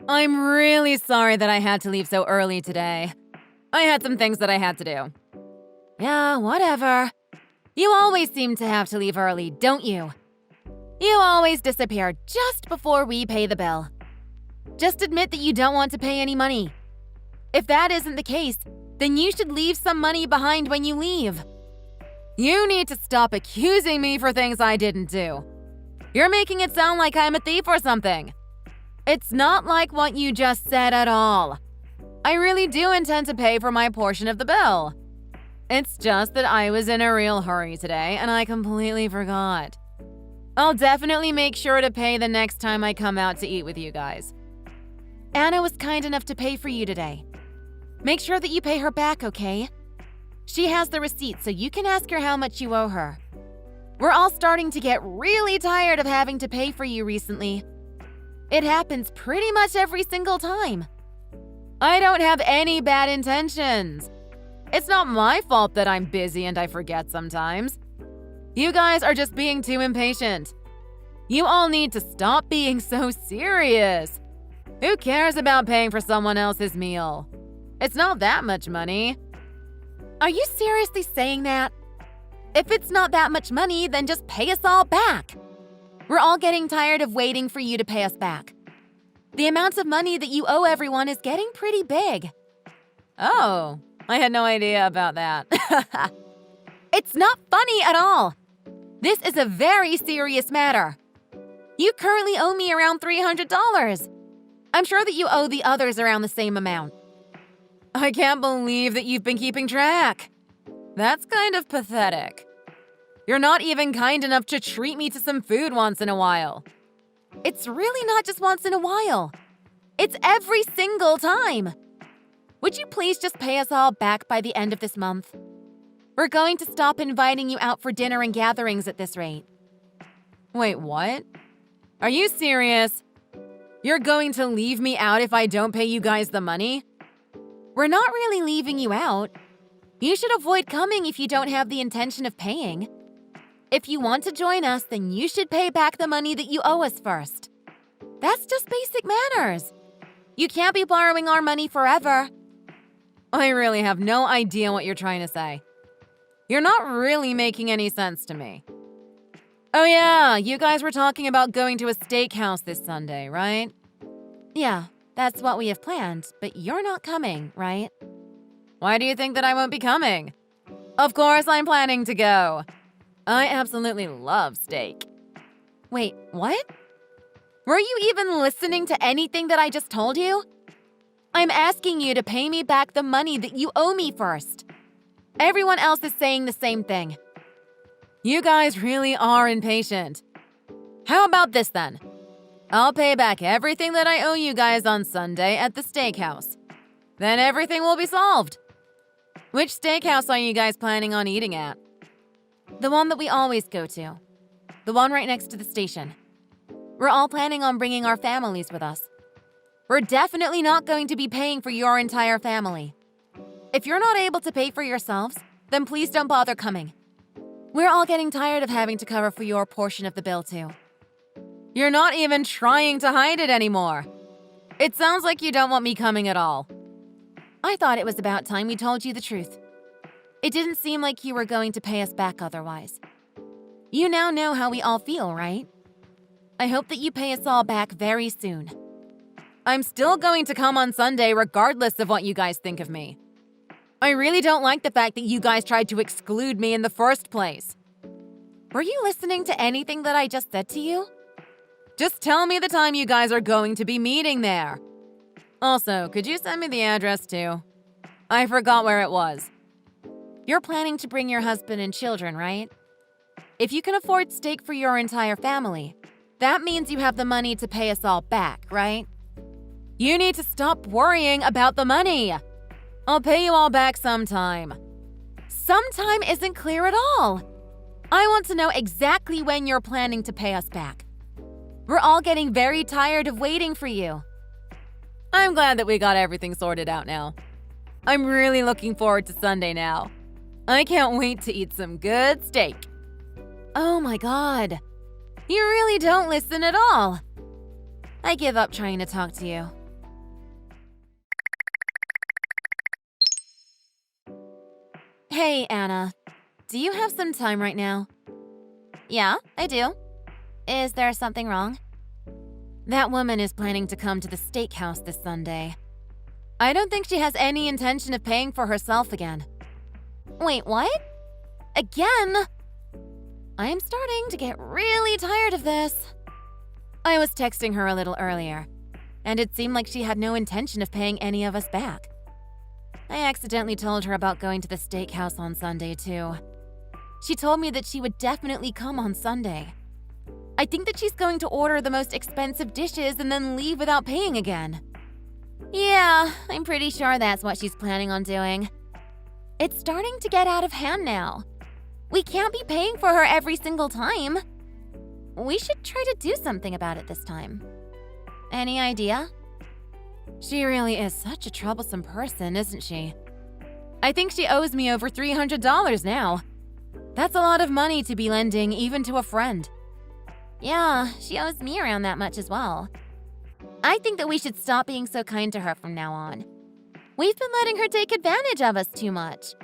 I'm really sorry that I had to leave so early today. I had some things that I had to do. Yeah, whatever. You always seem to have to leave early, don't you? You always disappear just before we pay the bill. Just admit that you don't want to pay any money. If that isn't the case, then you should leave some money behind when you leave. You need to stop accusing me for things I didn't do. You're making it sound like I'm a thief or something. It's not like what you just said at all. I really do intend to pay for my portion of the bill. It's just that I was in a real hurry today and I completely forgot. I'll definitely make sure to pay the next time I come out to eat with you guys. Anna was kind enough to pay for you today. Make sure that you pay her back, okay? She has the receipt, so you can ask her how much you owe her. We're all starting to get really tired of having to pay for you recently. It happens pretty much every single time. I don't have any bad intentions. It's not my fault that I'm busy and I forget sometimes. You guys are just being too impatient. You all need to stop being so serious. Who cares about paying for someone else's meal? It's not that much money. Are you seriously saying that? If it's not that much money, then just pay us all back. We're all getting tired of waiting for you to pay us back. The amount of money that you owe everyone is getting pretty big. Oh, I had no idea about that. It's not funny at all. This is a very serious matter. You currently owe me around $300. I'm sure that you owe the others around the same amount. I can't believe that you've been keeping track. That's kind of pathetic. You're not even kind enough to treat me to some food once in a while. It's really not just once in a while. It's every single time. Would you please just pay us all back by the end of this month? We're going to stop inviting you out for dinner and gatherings at this rate. Wait, what? Are you serious? You're going to leave me out if I don't pay you guys the money? We're not really leaving you out. You should avoid coming if you don't have the intention of paying. If you want to join us, then you should pay back the money that you owe us first. That's just basic manners. You can't be borrowing our money forever. I really have no idea what you're trying to say. You're not really making any sense to me. Oh yeah, you guys were talking about going to a steakhouse this Sunday, right? Yeah, that's what we have planned, but you're not coming, right? Why do you think that I won't be coming? Of course I'm planning to go. I absolutely love steak. Wait, what? Were you even listening to anything that I just told you? I'm asking you to pay me back the money that you owe me first. Everyone else is saying the same thing. You guys really are impatient. How about this then? I'll pay back everything that I owe you guys on Sunday at the steakhouse. Then everything will be solved. Which steakhouse are you guys planning on eating at? The one that we always go to. The one right next to the station. We're all planning on bringing our families with us. We're definitely not going to be paying for your entire family. If you're not able to pay for yourselves, then please don't bother coming. We're all getting tired of having to cover for your portion of the bill too. You're not even trying to hide it anymore. It sounds like you don't want me coming at all. I thought it was about time we told you the truth. It didn't seem like you were going to pay us back otherwise. You now know how we all feel, right? I hope that you pay us all back very soon. I'm still going to come on Sunday regardless of what you guys think of me. I really don't like the fact that you guys tried to exclude me in the first place. Were you listening to anything that I just said to you? Just tell me the time you guys are going to be meeting there. Also, could you send me the address too? I forgot where it was. You're planning to bring your husband and children, right? If you can afford steak for your entire family, that means you have the money to pay us all back, right? You need to stop worrying about the money. I'll pay you all back sometime. Sometime isn't clear at all. I want to know exactly when you're planning to pay us back. We're all getting very tired of waiting for you. I'm glad that we got everything sorted out now. I'm really looking forward to Sunday now. I can't wait to eat some good steak. Oh my God. You really don't listen at all. I give up trying to talk to you. Hey, Anna. Do you have some time right now? Yeah, I do. Is there something wrong? That woman is planning to come to the steakhouse this Sunday. I don't think she has any intention of paying for herself again. Wait, what? Again? I am starting to get really tired of this. I was texting her a little earlier, and it seemed like she had no intention of paying any of us back. I accidentally told her about going to the steakhouse on Sunday, too. She told me that she would definitely come on Sunday. I think that she's going to order the most expensive dishes and then leave without paying again. Yeah, I'm pretty sure that's what she's planning on doing. It's starting to get out of hand now. We can't be paying for her every single time. We should try to do something about it this time. Any idea? She really is such a troublesome person, isn't she? I think she owes me over $300 now. That's a lot of money to be lending even to a friend. Yeah, she owes me around that much as well. I think that we should stop being so kind to her from now on. We've been letting her take advantage of us too much.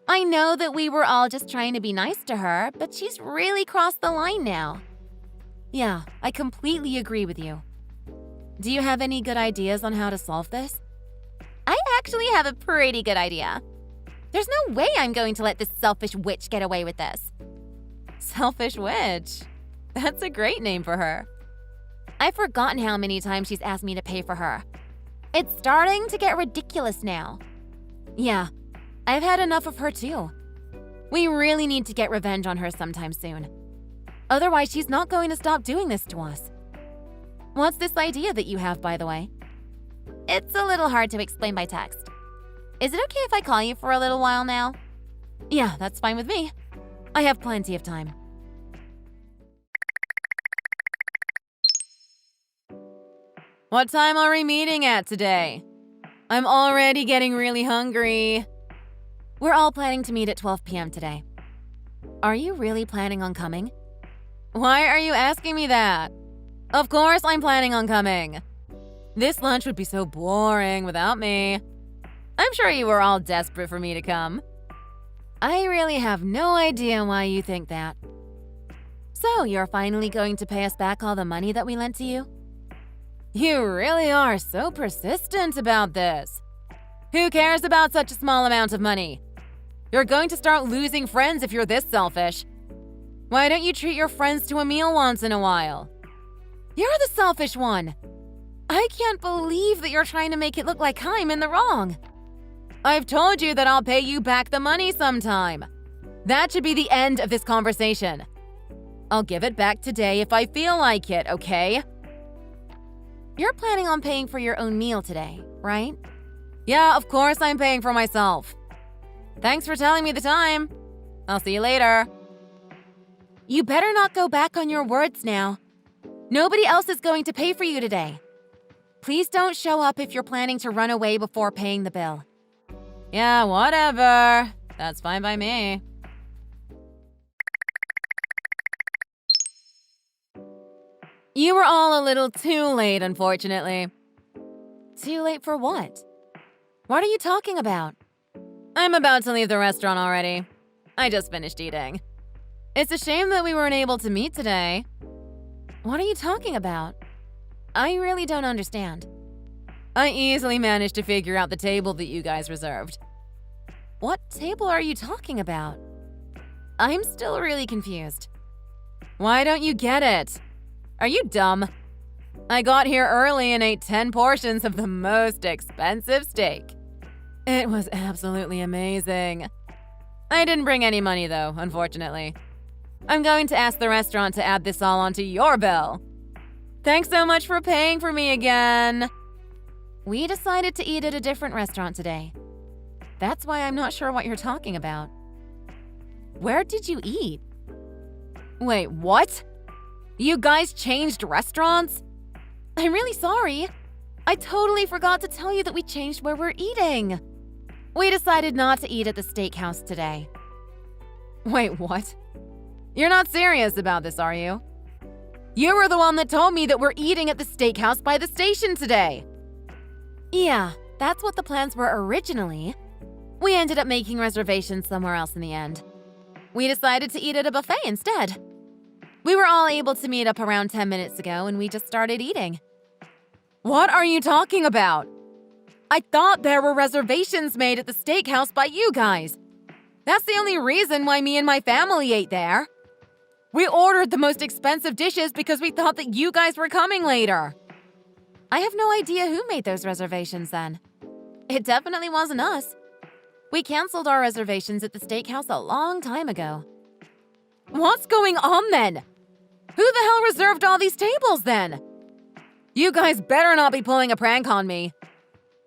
I know that we were all just trying to be nice to her, but she's really crossed the line now. Yeah, I completely agree with you. Do you have any good ideas on how to solve this? I actually have a pretty good idea. There's no way I'm going to let this selfish witch get away with this. Selfish witch? That's a great name for her. I've forgotten how many times she's asked me to pay for her. It's starting to get ridiculous now. Yeah, I've had enough of her too. We really need to get revenge on her sometime soon. Otherwise, she's not going to stop doing this to us. What's this idea that you have, by the way? It's a little hard to explain by text. Is it okay if I call you for a little while now? Yeah, that's fine with me. I have plenty of time. What time are we meeting at today? I'm already getting really hungry. We're all planning to meet at 12 p.m. today. Are you really planning on coming? Why are you asking me that? Of course I'm planning on coming. This lunch would be so boring without me. I'm sure you were all desperate for me to come. I really have no idea why you think that. So, you're finally going to pay us back all the money that we lent to you? You really are so persistent about this. Who cares about such a small amount of money? You're going to start losing friends if you're this selfish. Why don't you treat your friends to a meal once in a while? You're the selfish one. I can't believe that you're trying to make it look like I'm in the wrong. I've told you that I'll pay you back the money sometime. That should be the end of this conversation. I'll give it back today if I feel like it, okay? You're planning on paying for your own meal today, right? Yeah, of course I'm paying for myself. Thanks for telling me the time. I'll see you later. You better not go back on your words now. Nobody else is going to pay for you today. Please don't show up if you're planning to run away before paying the bill. Yeah, whatever. That's fine by me. You were all a little too late, unfortunately. Too late for what? What are you talking about? I'm about to leave the restaurant already. I just finished eating. It's a shame that we weren't able to meet today. What are you talking about? I really don't understand. I easily managed to figure out the table that you guys reserved. What table are you talking about? I'm still really confused. Why don't you get it? Are you dumb? I got here early and ate 10 portions of the most expensive steak. It was absolutely amazing. I didn't bring any money though, unfortunately. I'm going to ask the restaurant to add this all onto your bill. Thanks so much for paying for me again. We decided to eat at a different restaurant today. That's why I'm not sure what you're talking about. Where did you eat? Wait, what? You guys changed restaurants? I'm really sorry. I totally forgot to tell you that we changed where we're eating. We decided not to eat at the steakhouse today. Wait, what? You're not serious about this, are you? You were the one that told me that we're eating at the steakhouse by the station today. Yeah, that's what the plans were originally. We ended up making reservations somewhere else in the end. We decided to eat at a buffet instead. We were all able to meet up around 10 minutes ago and we just started eating. What are you talking about? I thought there were reservations made at the steakhouse by you guys. That's the only reason why me and my family ate there. We ordered the most expensive dishes because we thought that you guys were coming later. I have no idea who made those reservations then. It definitely wasn't us. We canceled our reservations at the steakhouse a long time ago. What's going on then? Who the hell reserved all these tables then? You guys better not be pulling a prank on me.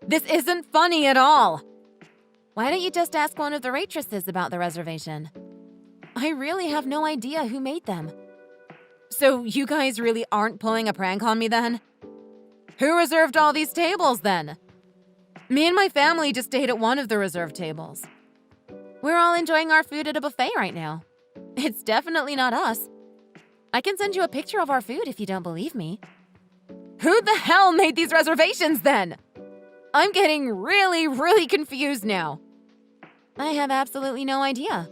This isn't funny at all. Why don't you just ask one of the waitresses about the reservation? I really have no idea who made them. So you guys really aren't pulling a prank on me then? Who reserved all these tables then? Me and my family just stayed at one of the reserved tables. We're all enjoying our food at a buffet right now. It's definitely not us. I can send you a picture of our food if you don't believe me. Who the hell made these reservations then? I'm getting really confused now. I have absolutely no idea.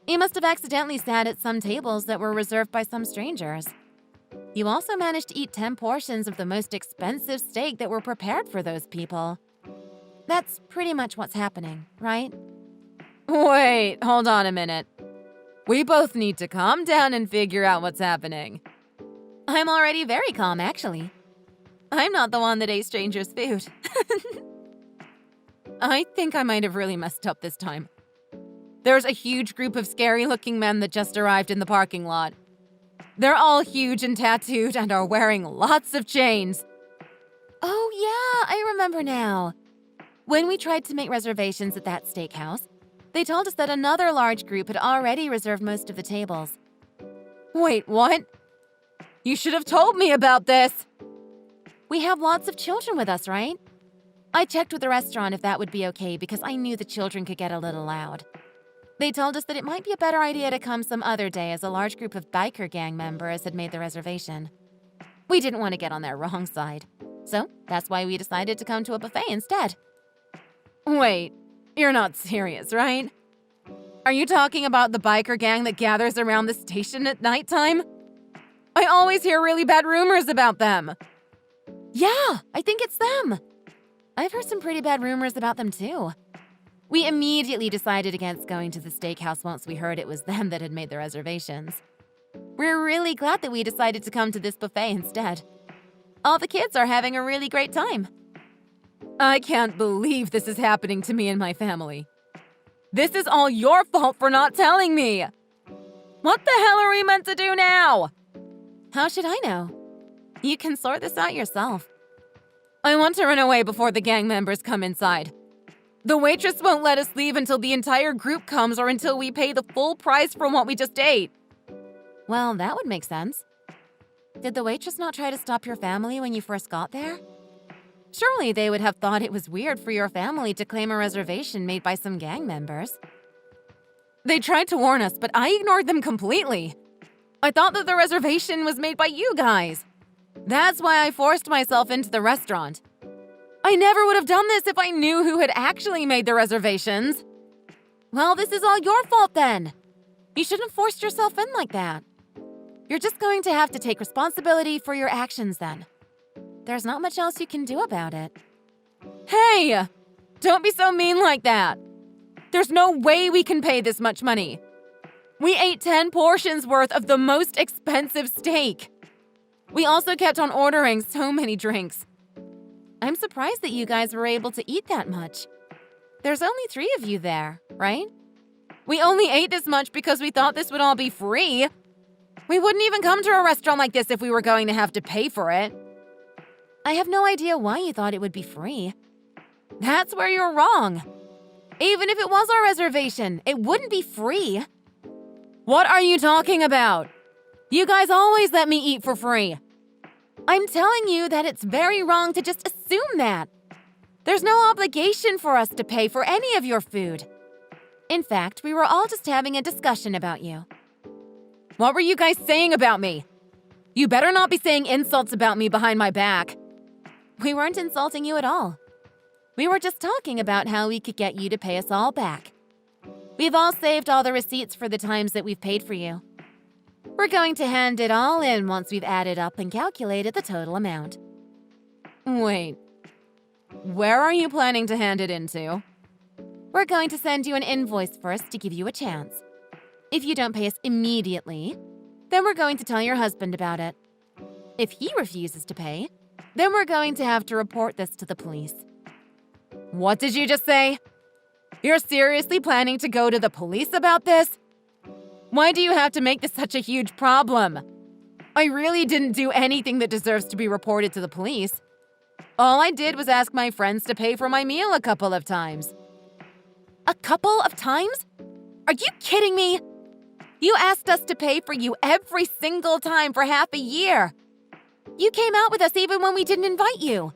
You must have accidentally sat at some tables that were reserved by some strangers. You also managed to eat 10 portions of the most expensive steak that were prepared for those people. That's pretty much what's happening, right? Wait, hold on a minute. We both need to calm down and figure out what's happening. I'm already very calm, actually. I'm not the one that ate strangers' food. I think I might have really messed up this time. There's a huge group of scary-looking men that just arrived in the parking lot. They're all huge and tattooed and are wearing lots of chains. Oh yeah, I remember now. When we tried to make reservations at that steakhouse, they told us that another large group had already reserved most of the tables. Wait, what? You should have told me about this! We have lots of children with us, right? I checked with the restaurant if that would be okay because I knew the children could get a little loud. They told us that it might be a better idea to come some other day as a large group of biker gang members had made the reservation. We didn't want to get on their wrong side, so that's why we decided to come to a buffet instead. Wait, you're not serious, right? Are you talking about the biker gang that gathers around the station at nighttime? I always hear really bad rumors about them. Yeah, I think it's them. I've heard some pretty bad rumors about them too. We immediately decided against going to the steakhouse once we heard it was them that had made the reservations. We're really glad that we decided to come to this buffet instead. All the kids are having a really great time. I can't believe this is happening to me and my family. This is all your fault for not telling me. What the hell are we meant to do now? How should I know? You can sort this out yourself. I want to run away before the gang members come inside. The waitress won't let us leave until the entire group comes or until we pay the full price for what we just ate. Well, that would make sense. Did the waitress not try to stop your family when you first got there? Surely they would have thought it was weird for your family to claim a reservation made by some gang members. They tried to warn us, but I ignored them completely. I thought that the reservation was made by you guys. That's why I forced myself into the restaurant. I never would have done this if I knew who had actually made the reservations. Well, this is all your fault then. You shouldn't have forced yourself in like that. You're just going to have to take responsibility for your actions then. There's not much else you can do about it. Hey! Don't be so mean like that. There's no way we can pay this much money. We ate 10 portions worth of the most expensive steak. We also kept on ordering so many drinks. I'm surprised that you guys were able to eat that much. There's only 3 of you there, right? We only ate this much because we thought this would all be free. We wouldn't even come to a restaurant like this if we were going to have to pay for it. I have no idea why you thought it would be free. That's where you're wrong. Even if it was our reservation, it wouldn't be free. What are you talking about? You guys always let me eat for free. I'm telling you that it's very wrong to just assume that. There's no obligation for us to pay for any of your food. In fact, we were all just having a discussion about you. What were you guys saying about me? You better not be saying insults about me behind my back. We weren't insulting you at all. We were just talking about how we could get you to pay us all back. We've all saved all the receipts for the times that we've paid for you. We're going to hand it all in once we've added up and calculated the total amount. Wait, where are you planning to hand it into? We're going to send you an invoice first to give you a chance. If you don't pay us immediately, then we're going to tell your husband about it. If he refuses to pay, then we're going to have to report this to the police. What did you just say? You're seriously planning to go to the police about this? Why do you have to make this such a huge problem? I really didn't do anything that deserves to be reported to the police. All I did was ask my friends to pay for my meal a couple of times. A couple of times? Are you kidding me? You asked us to pay for you every single time for half a year. You came out with us even when we didn't invite you.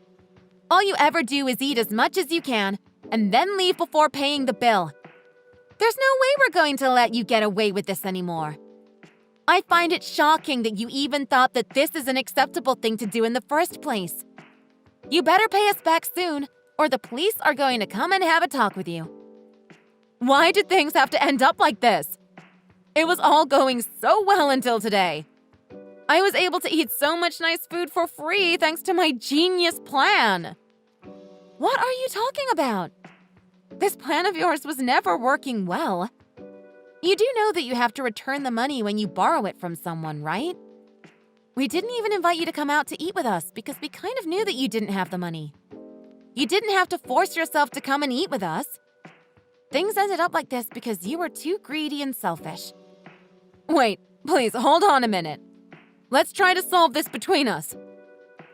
All you ever do is eat as much as you can and then leave before paying the bill. There's no way we're going to let you get away with this anymore. I find it shocking that you even thought that this is an acceptable thing to do in the first place. You better pay us back soon, or the police are going to come and have a talk with you. Why did things have to end up like this? It was all going so well until today. I was able to eat so much nice food for free thanks to my genius plan. What are you talking about? This plan of yours was never working well. You do know that you have to return the money when you borrow it from someone, right? We didn't even invite you to come out to eat with us because we kind of knew that you didn't have the money. You didn't have to force yourself to come and eat with us. Things ended up like this because you were too greedy and selfish. Wait, please, hold on a minute. Let's try to solve this between us.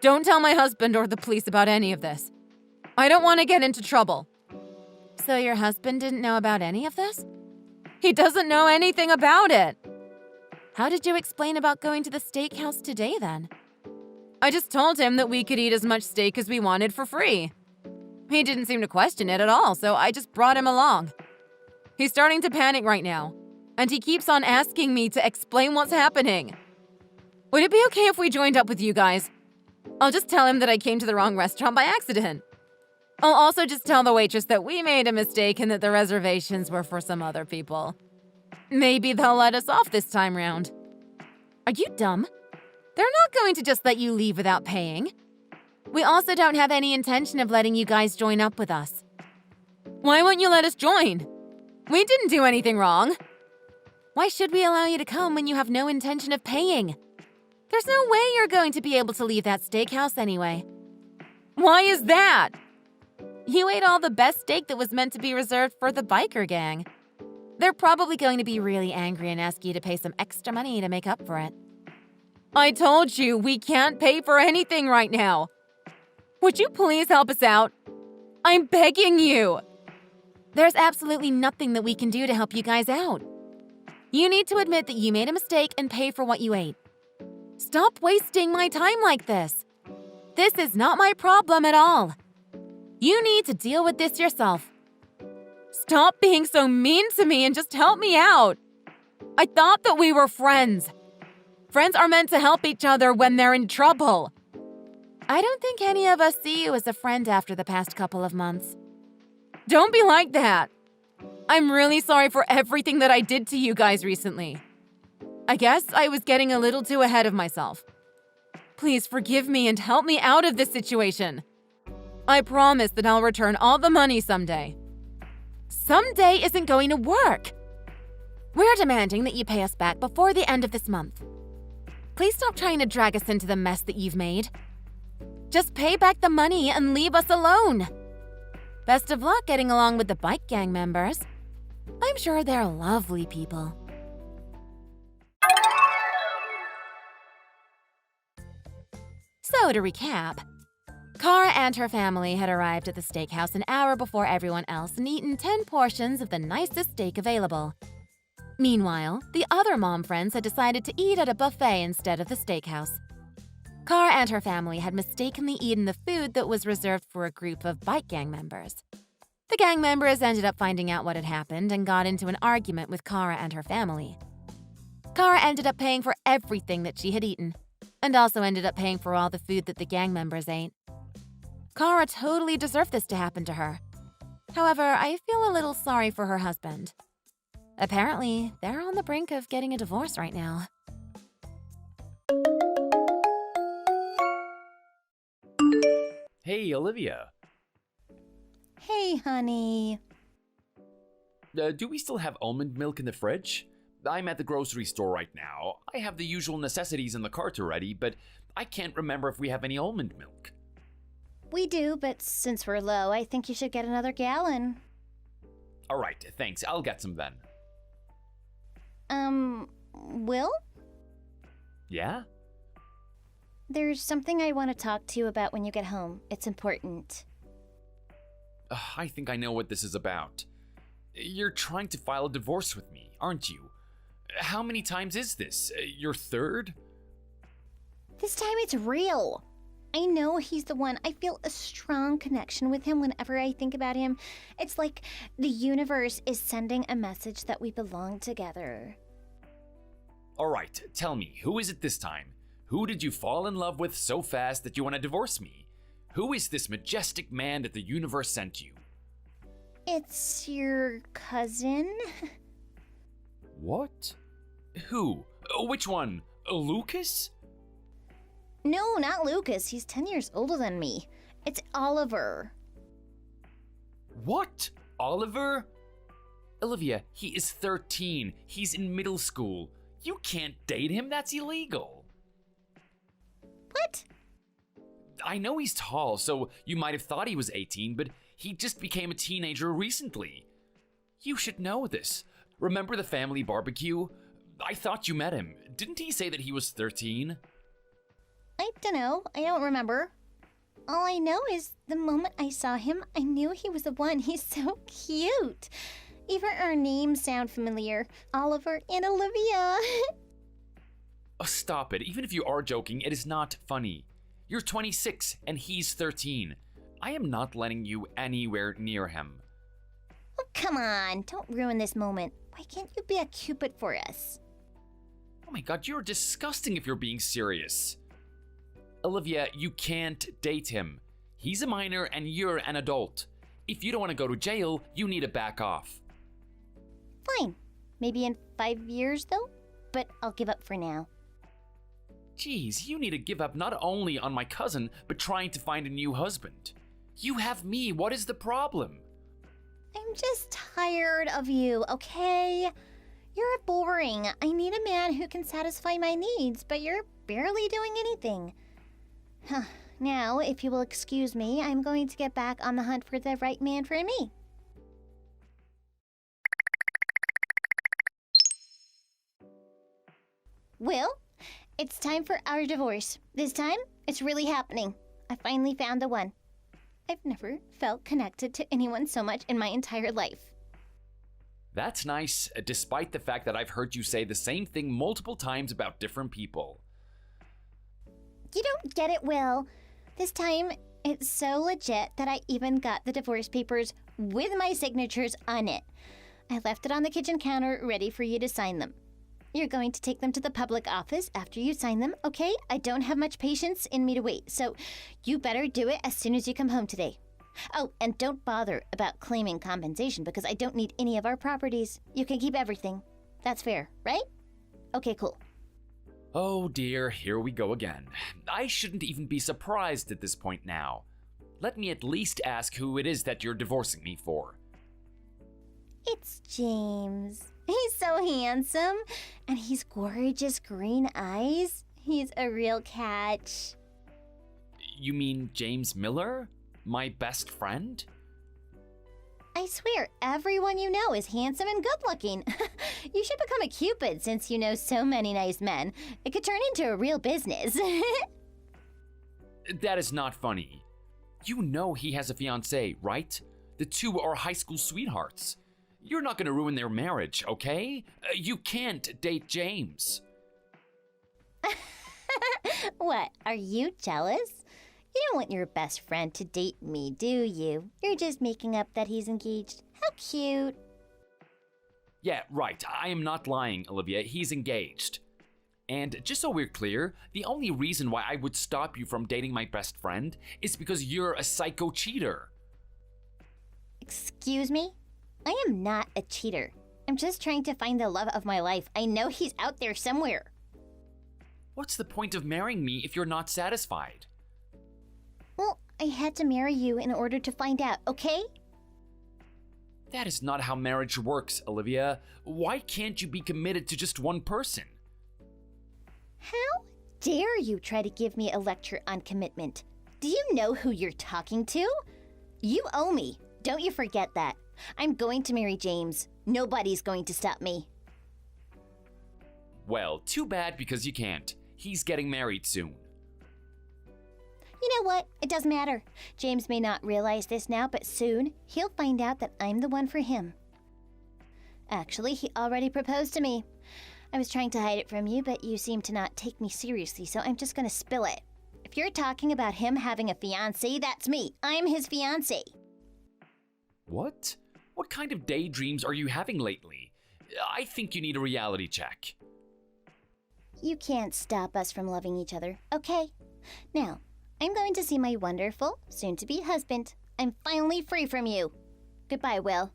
Don't tell my husband or the police about any of this. I don't want to get into trouble. So your husband didn't know about any of this? He doesn't know anything about it. How did you explain about going to the steakhouse today then? I just told him that we could eat as much steak as we wanted for free. He didn't seem to question it at all, so I just brought him along. He's starting to panic right now, and he keeps on asking me to explain what's happening. Would it be okay if we joined up with you guys? I'll just tell him that I came to the wrong restaurant by accident. I'll also just tell the waitress that we made a mistake and that the reservations were for some other people. Maybe they'll let us off this time round. Are you dumb? They're not going to just let you leave without paying. We also don't have any intention of letting you guys join up with us. Why won't you let us join? We didn't do anything wrong. Why should we allow you to come when you have no intention of paying? There's no way you're going to be able to leave that steakhouse anyway. Why is that? You ate all the best steak that was meant to be reserved for the biker gang. They're probably going to be really angry and ask you to pay some extra money to make up for it. I told you we can't pay for anything right now. Would you please help us out? I'm begging you. There's absolutely nothing that we can do to help you guys out. You need to admit that you made a mistake and pay for what you ate. Stop wasting my time like this. This is not my problem at all. You need to deal with this yourself. Stop being so mean to me and just help me out. I thought that we were friends. Friends are meant to help each other when they're in trouble. I don't think any of us see you as a friend after the past couple of months. Don't be like that. I'm really sorry for everything that I did to you guys recently. I guess I was getting a little too ahead of myself. Please forgive me and help me out of this situation. I promise that I'll return all the money someday. Someday isn't going to work. We're demanding that you pay us back before the end of this month. Please stop trying to drag us into the mess that you've made. Just pay back the money and leave us alone. Best of luck getting along with the bike gang members. I'm sure they're lovely people. So to recap, Cara and her family had arrived at the steakhouse an hour before everyone else and eaten 10 portions of the nicest steak available. Meanwhile, the other mom friends had decided to eat at a buffet instead of the steakhouse. Cara and her family had mistakenly eaten the food that was reserved for a group of bike gang members. The gang members ended up finding out what had happened and got into an argument with Cara and her family. Cara ended up paying for everything that she had eaten, and also ended up paying for all the food that the gang members ate. Kara totally deserved this to happen to her. However, I feel a little sorry for her husband. Apparently, they're on the brink of getting a divorce right now. Hey, Olivia. Hey, honey. Do we still have almond milk in the fridge? I'm at the grocery store right now. I have the usual necessities in the cart already, but I can't remember if we have any almond milk. We do, but since we're low, I think you should get another gallon. All right, thanks. I'll get some then. Will? Yeah? There's something I want to talk to you about when you get home. It's important. I think I know what this is about. You're trying to file a divorce with me, aren't you? How many times is this? Your third? This time it's real. I know he's the one. I feel a strong connection with him whenever I think about him. It's like the universe is sending a message that we belong together. All right, tell me, who is it this time? Who did you fall in love with so fast that you want to divorce me? Who is this majestic man that the universe sent you? It's your cousin? What? Who? Which one? Lucas? No, not Lucas. He's 10 years older than me. It's Oliver. What? Oliver? Olivia, he is 13. He's in middle school. You can't date him, that's illegal. What? I know he's tall, so you might have thought he was 18, but he just became a teenager recently. You should know this. Remember the family barbecue? I thought you met him. Didn't he say that he was 13? I don't know. I don't remember. All I know is the moment I saw him, I knew he was the one. He's so cute. Even our names sound familiar. Oliver and Olivia. Oh, stop it. Even if you are joking, it is not funny. You're 26 and he's 13. I am not letting you anywhere near him. Oh, come on. Don't ruin this moment. Why can't you be a cupid for us? Oh my god, you're disgusting if you're being serious. Olivia, you can't date him. He's a minor and you're an adult. If you don't want to go to jail, you need to back off. Fine. Maybe in 5 years, though? But I'll give up for now. Jeez, you need to give up not only on my cousin, but trying to find a new husband. You have me, what is the problem? I'm just tired of you, okay? You're boring. I need a man who can satisfy my needs, but you're barely doing anything. Now, if you will excuse me, I'm going to get back on the hunt for the right man for me. Will, it's time for our divorce. This time, it's really happening. I finally found the one. I've never felt connected to anyone so much in my entire life. That's nice, despite the fact that I've heard you say the same thing multiple times about different people. You don't get it, Will. This time, it's so legit that I even got the divorce papers with my signatures on it. I left it on the kitchen counter ready for you to sign them. You're going to take them to the public office after you sign them, okay? I don't have much patience in me to wait, so you better do it as soon as you come home today. Oh, and don't bother about claiming compensation because I don't need any of our properties. You can keep everything. That's fair, right? Okay, cool. Oh dear, here we go again. I shouldn't even be surprised at this point now. Let me at least ask who it is that you're divorcing me for. It's James. He's so handsome, and he's gorgeous green eyes. He's a real catch. You mean James Miller? My best friend? I swear, everyone you know is handsome and good-looking. You should become a Cupid since you know so many nice men. It could turn into a real business. That is not funny. You know he has a fiancée, right? The two are high school sweethearts. You're not gonna ruin their marriage, okay? You can't date James. What, are you jealous? You don't want your best friend to date me, do you? You're just making up that he's engaged. How cute. Yeah, right. I am not lying, Olivia. He's engaged. And just so we're clear, the only reason why I would stop you from dating my best friend is because you're a psycho cheater. Excuse me? I am not a cheater. I'm just trying to find the love of my life. I know he's out there somewhere. What's the point of marrying me if you're not satisfied? Well, I had to marry you in order to find out, okay? That is not how marriage works, Olivia. Why can't you be committed to just one person? How dare you try to give me a lecture on commitment? Do you know who you're talking to? You owe me. Don't you forget that. I'm going to marry James. Nobody's going to stop me. Well, too bad because you can't. He's getting married soon. You know what? It doesn't matter. James may not realize this now, but soon he'll find out that I'm the one for him. Actually, he already proposed to me. I was trying to hide it from you, but you seem to not take me seriously, so I'm just gonna spill it. If you're talking about him having a fiancé, that's me. I'm his fiancé. What? What kind of daydreams are you having lately? I think you need a reality check. You can't stop us from loving each other, okay? Now, I'm going to see my wonderful, soon-to-be husband. I'm finally free from you. Goodbye, Will.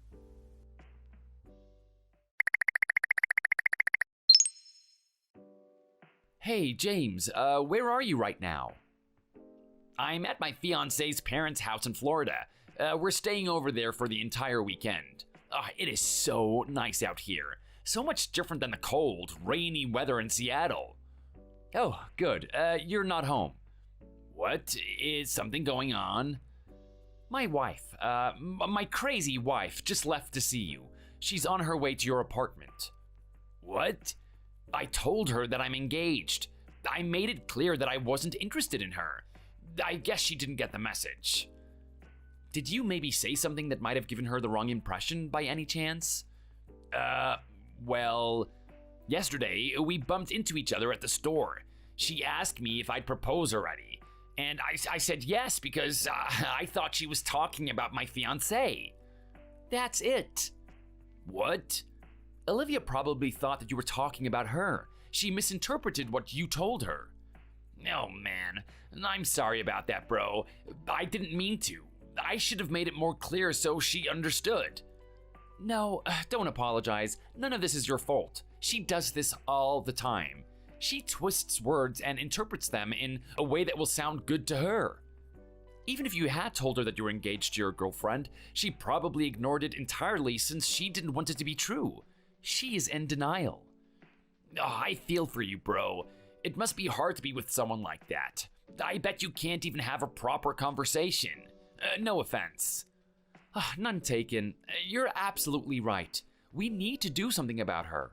Hey, James, where are you right now? I'm at my fiancé's parents' house in Florida. We're staying over there for the entire weekend. It is so nice out here. So much different than the cold, rainy weather in Seattle. Oh, good. You're not home. What? Is something going on? My wife, my crazy wife, just left to see you. She's on her way to your apartment. What? I told her that I'm engaged. I made it clear that I wasn't interested in her. I guess she didn't get the message. Did you maybe say something that might have given her the wrong impression by any chance? Well, yesterday we bumped into each other at the store. She asked me if I'd propose already, and I said yes because I thought she was talking about my fiancé. That's it. What? Olivia probably thought that you were talking about her. She misinterpreted what you told her. Oh man, I'm sorry about that, bro. I didn't mean to. I should have made it more clear so she understood. No, don't apologize. None of this is your fault. She does this all the time. She twists words and interprets them in a way that will sound good to her. Even if you had told her that you were engaged to your girlfriend, she probably ignored it entirely since she didn't want it to be true. She is in denial. I feel for you, bro. It must be hard to be with someone like that. I bet you can't even have a proper conversation. No offense. None taken. You're absolutely right. We need to do something about her.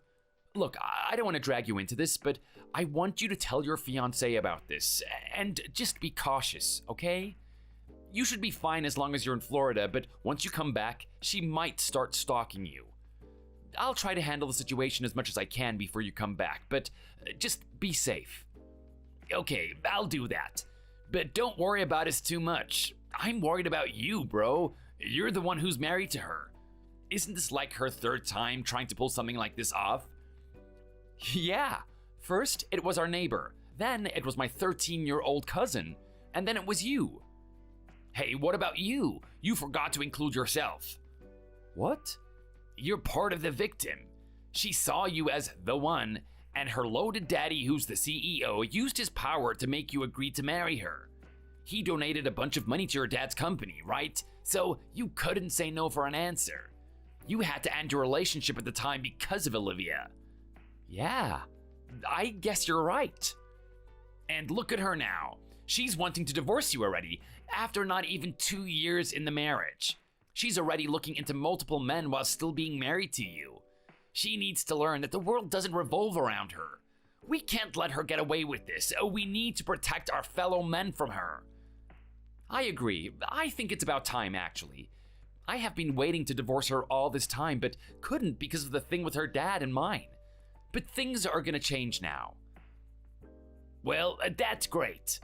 Look, I don't want to drag you into this, but I want you to tell your fiancé about this, and just be cautious, okay? You should be fine as long as you're in Florida, but once you come back, she might start stalking you. I'll try to handle the situation as much as I can before you come back, but just be safe. Okay, I'll do that. But don't worry about us too much. I'm worried about you, bro. You're the one who's married to her. Isn't this like her third time trying to pull something like this off? Yeah. First, it was our neighbor. Then, it was my 13-year-old cousin. And then it was you. Hey, what about you? You forgot to include yourself. What? You're part of the victim. She saw you as the one, and her loaded daddy, who's the CEO, used his power to make you agree to marry her. He donated a bunch of money to your dad's company, right? So you couldn't say no for an answer. You had to end your relationship at the time because of Olivia. Yeah, I guess you're right. And look at her now. She's wanting to divorce you already, after not even 2 years in the marriage. She's already looking into multiple men while still being married to you. She needs to learn that the world doesn't revolve around her. We can't let her get away with this. We need to protect our fellow men from her. I agree. I think it's about time, actually. I have been waiting to divorce her all this time, but couldn't because of the thing with her dad and mine. But things are gonna change now. Well, that's great.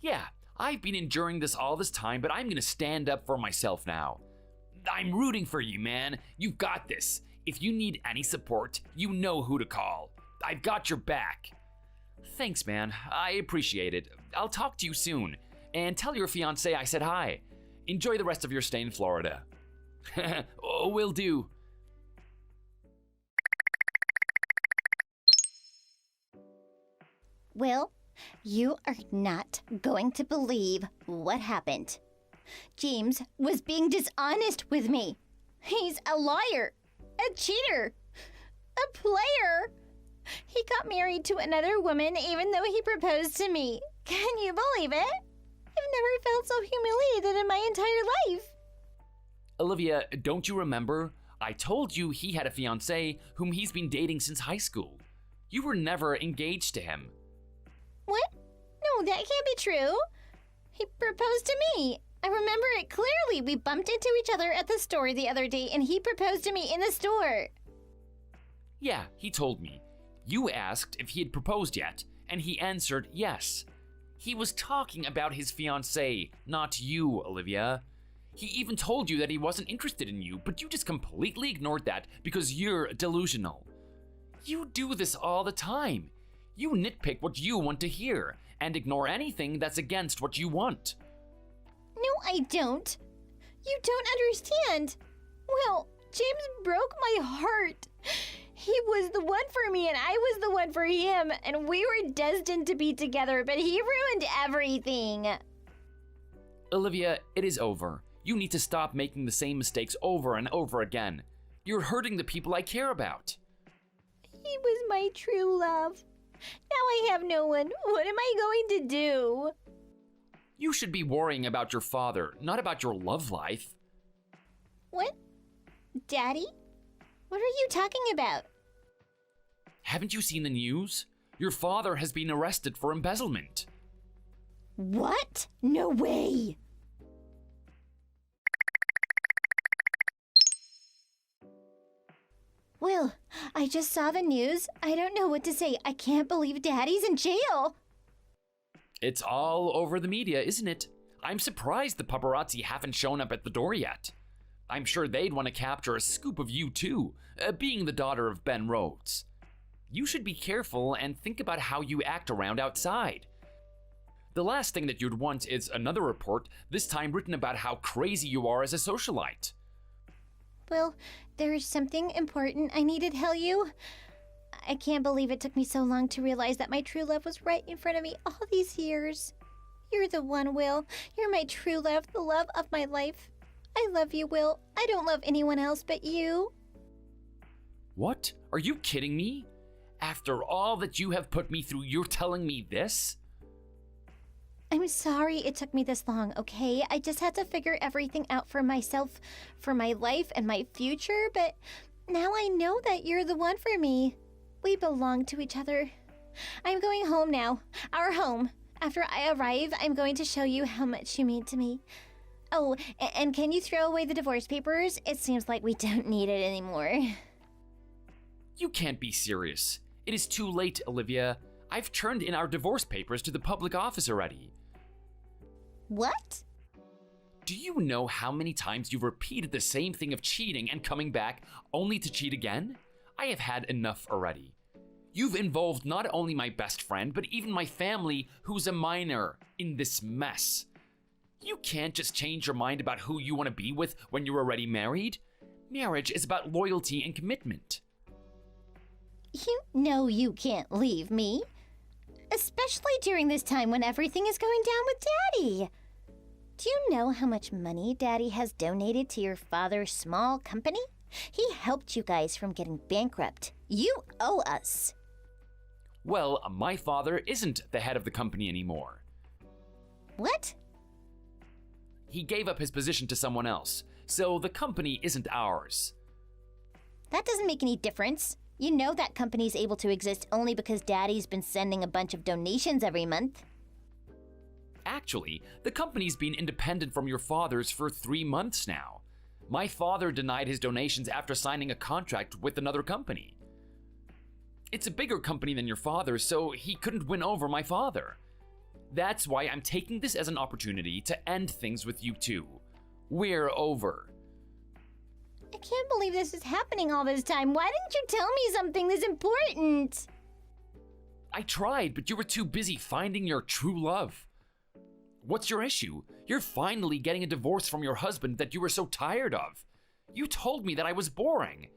Yeah, I've been enduring this all this time, but I'm gonna stand up for myself now. I'm rooting for you, man. You've got this. If you need any support, you know who to call. I've got your back. Thanks, man. I appreciate it. I'll talk to you soon. And tell your fiancé I said hi. Enjoy the rest of your stay in Florida. Oh, will do. Will, you are not going to believe what happened. James was being dishonest with me. He's a liar, a cheater, a player. He got married to another woman even though he proposed to me. Can you believe it? I've never felt so humiliated in my entire life. Olivia, don't you remember? I told you he had a fiancé whom he's been dating since high school. You were never engaged to him. What? No, that can't be true. He proposed to me. I remember it clearly. We bumped into each other at the store the other day and he proposed to me in the store. Yeah, he told me. You asked if he had proposed yet, and he answered yes. He was talking about his fiancée, not you, Olivia. He even told you that he wasn't interested in you, but you just completely ignored that because you're delusional. You do this all the time. You nitpick what you want to hear and ignore anything that's against what you want. No, I don't. You don't understand. Well, James broke my heart. He was the one for me and I was the one for him, and we were destined to be together, but he ruined everything. Olivia, it is over. You need to stop making the same mistakes over and over again. You're hurting the people I care about. He was my true love. Now I have no one. What am I going to do? You should be worrying about your father, not about your love life. What? Daddy? What are you talking about? Haven't you seen the news? Your father has been arrested for embezzlement. What? No way! Will, I just saw the news. I don't know what to say. I can't believe Daddy's in jail. It's all over the media, isn't it? I'm surprised the paparazzi haven't shown up at the door yet. I'm sure they'd want to capture a scoop of you too, being the daughter of Ben Rhodes. You should be careful and think about how you act around outside. The last thing that you'd want is another report, this time written about how crazy you are as a socialite. Will, there is something important I need to tell you. I can't believe it took me so long to realize that my true love was right in front of me all these years. You're the one, Will. You're my true love, the love of my life. I love you, Will. I don't love anyone else but you. What? Are you kidding me? After all that you have put me through, you're telling me this? I'm sorry it took me this long, okay? I just had to figure everything out for myself, for my life and my future, but now I know that you're the one for me. We belong to each other. I'm going home now. Our home. After I arrive, I'm going to show you how much you mean to me. Oh, and can you throw away the divorce papers? It seems like we don't need it anymore. You can't be serious. It is too late, Olivia. I've turned in our divorce papers to the public office already. What? Do you know how many times you've repeated the same thing of cheating and coming back only to cheat again? I have had enough already. You've involved not only my best friend, but even my family, who's a minor, in this mess. You can't just change your mind about who you want to be with when you're already married. Marriage is about loyalty and commitment. You know you can't leave me. Especially during this time when everything is going down with Daddy. Do you know how much money Daddy has donated to your father's small company? He helped you guys from getting bankrupt. You owe us. Well, my father isn't the head of the company anymore. What? He gave up his position to someone else, so the company isn't ours. That doesn't make any difference. You know that company's able to exist only because Daddy's been sending a bunch of donations every month. Actually, the company's been independent from your father's for 3 months now. My father denied his donations after signing a contract with another company. It's a bigger company than your father's, so he couldn't win over my father. That's why I'm taking this as an opportunity to end things with you two. We're over. I can't believe this is happening all this time. Why didn't you tell me something this important? I tried, but you were too busy finding your true love. What's your issue? You're finally getting a divorce from your husband that you were so tired of. You told me that I was boring.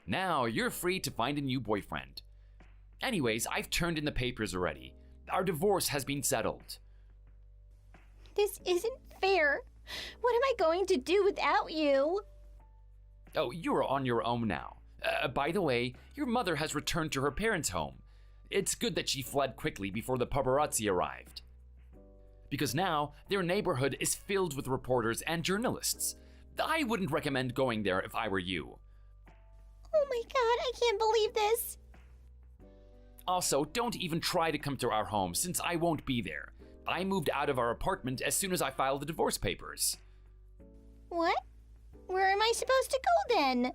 Now you're free to find a new boyfriend. Anyways, I've turned in the papers already. Our divorce has been settled. This isn't fair. What am I going to do without you? Oh, you're on your own now. By the way, your mother has returned to her parents' home. It's good that she fled quickly before the paparazzi arrived. Because now, their neighborhood is filled with reporters and journalists. I wouldn't recommend going there if I were you. Oh my god, I can't believe this. Also, don't even try to come to our home since I won't be there. I moved out of our apartment as soon as I filed the divorce papers. What? Where am I supposed to go then?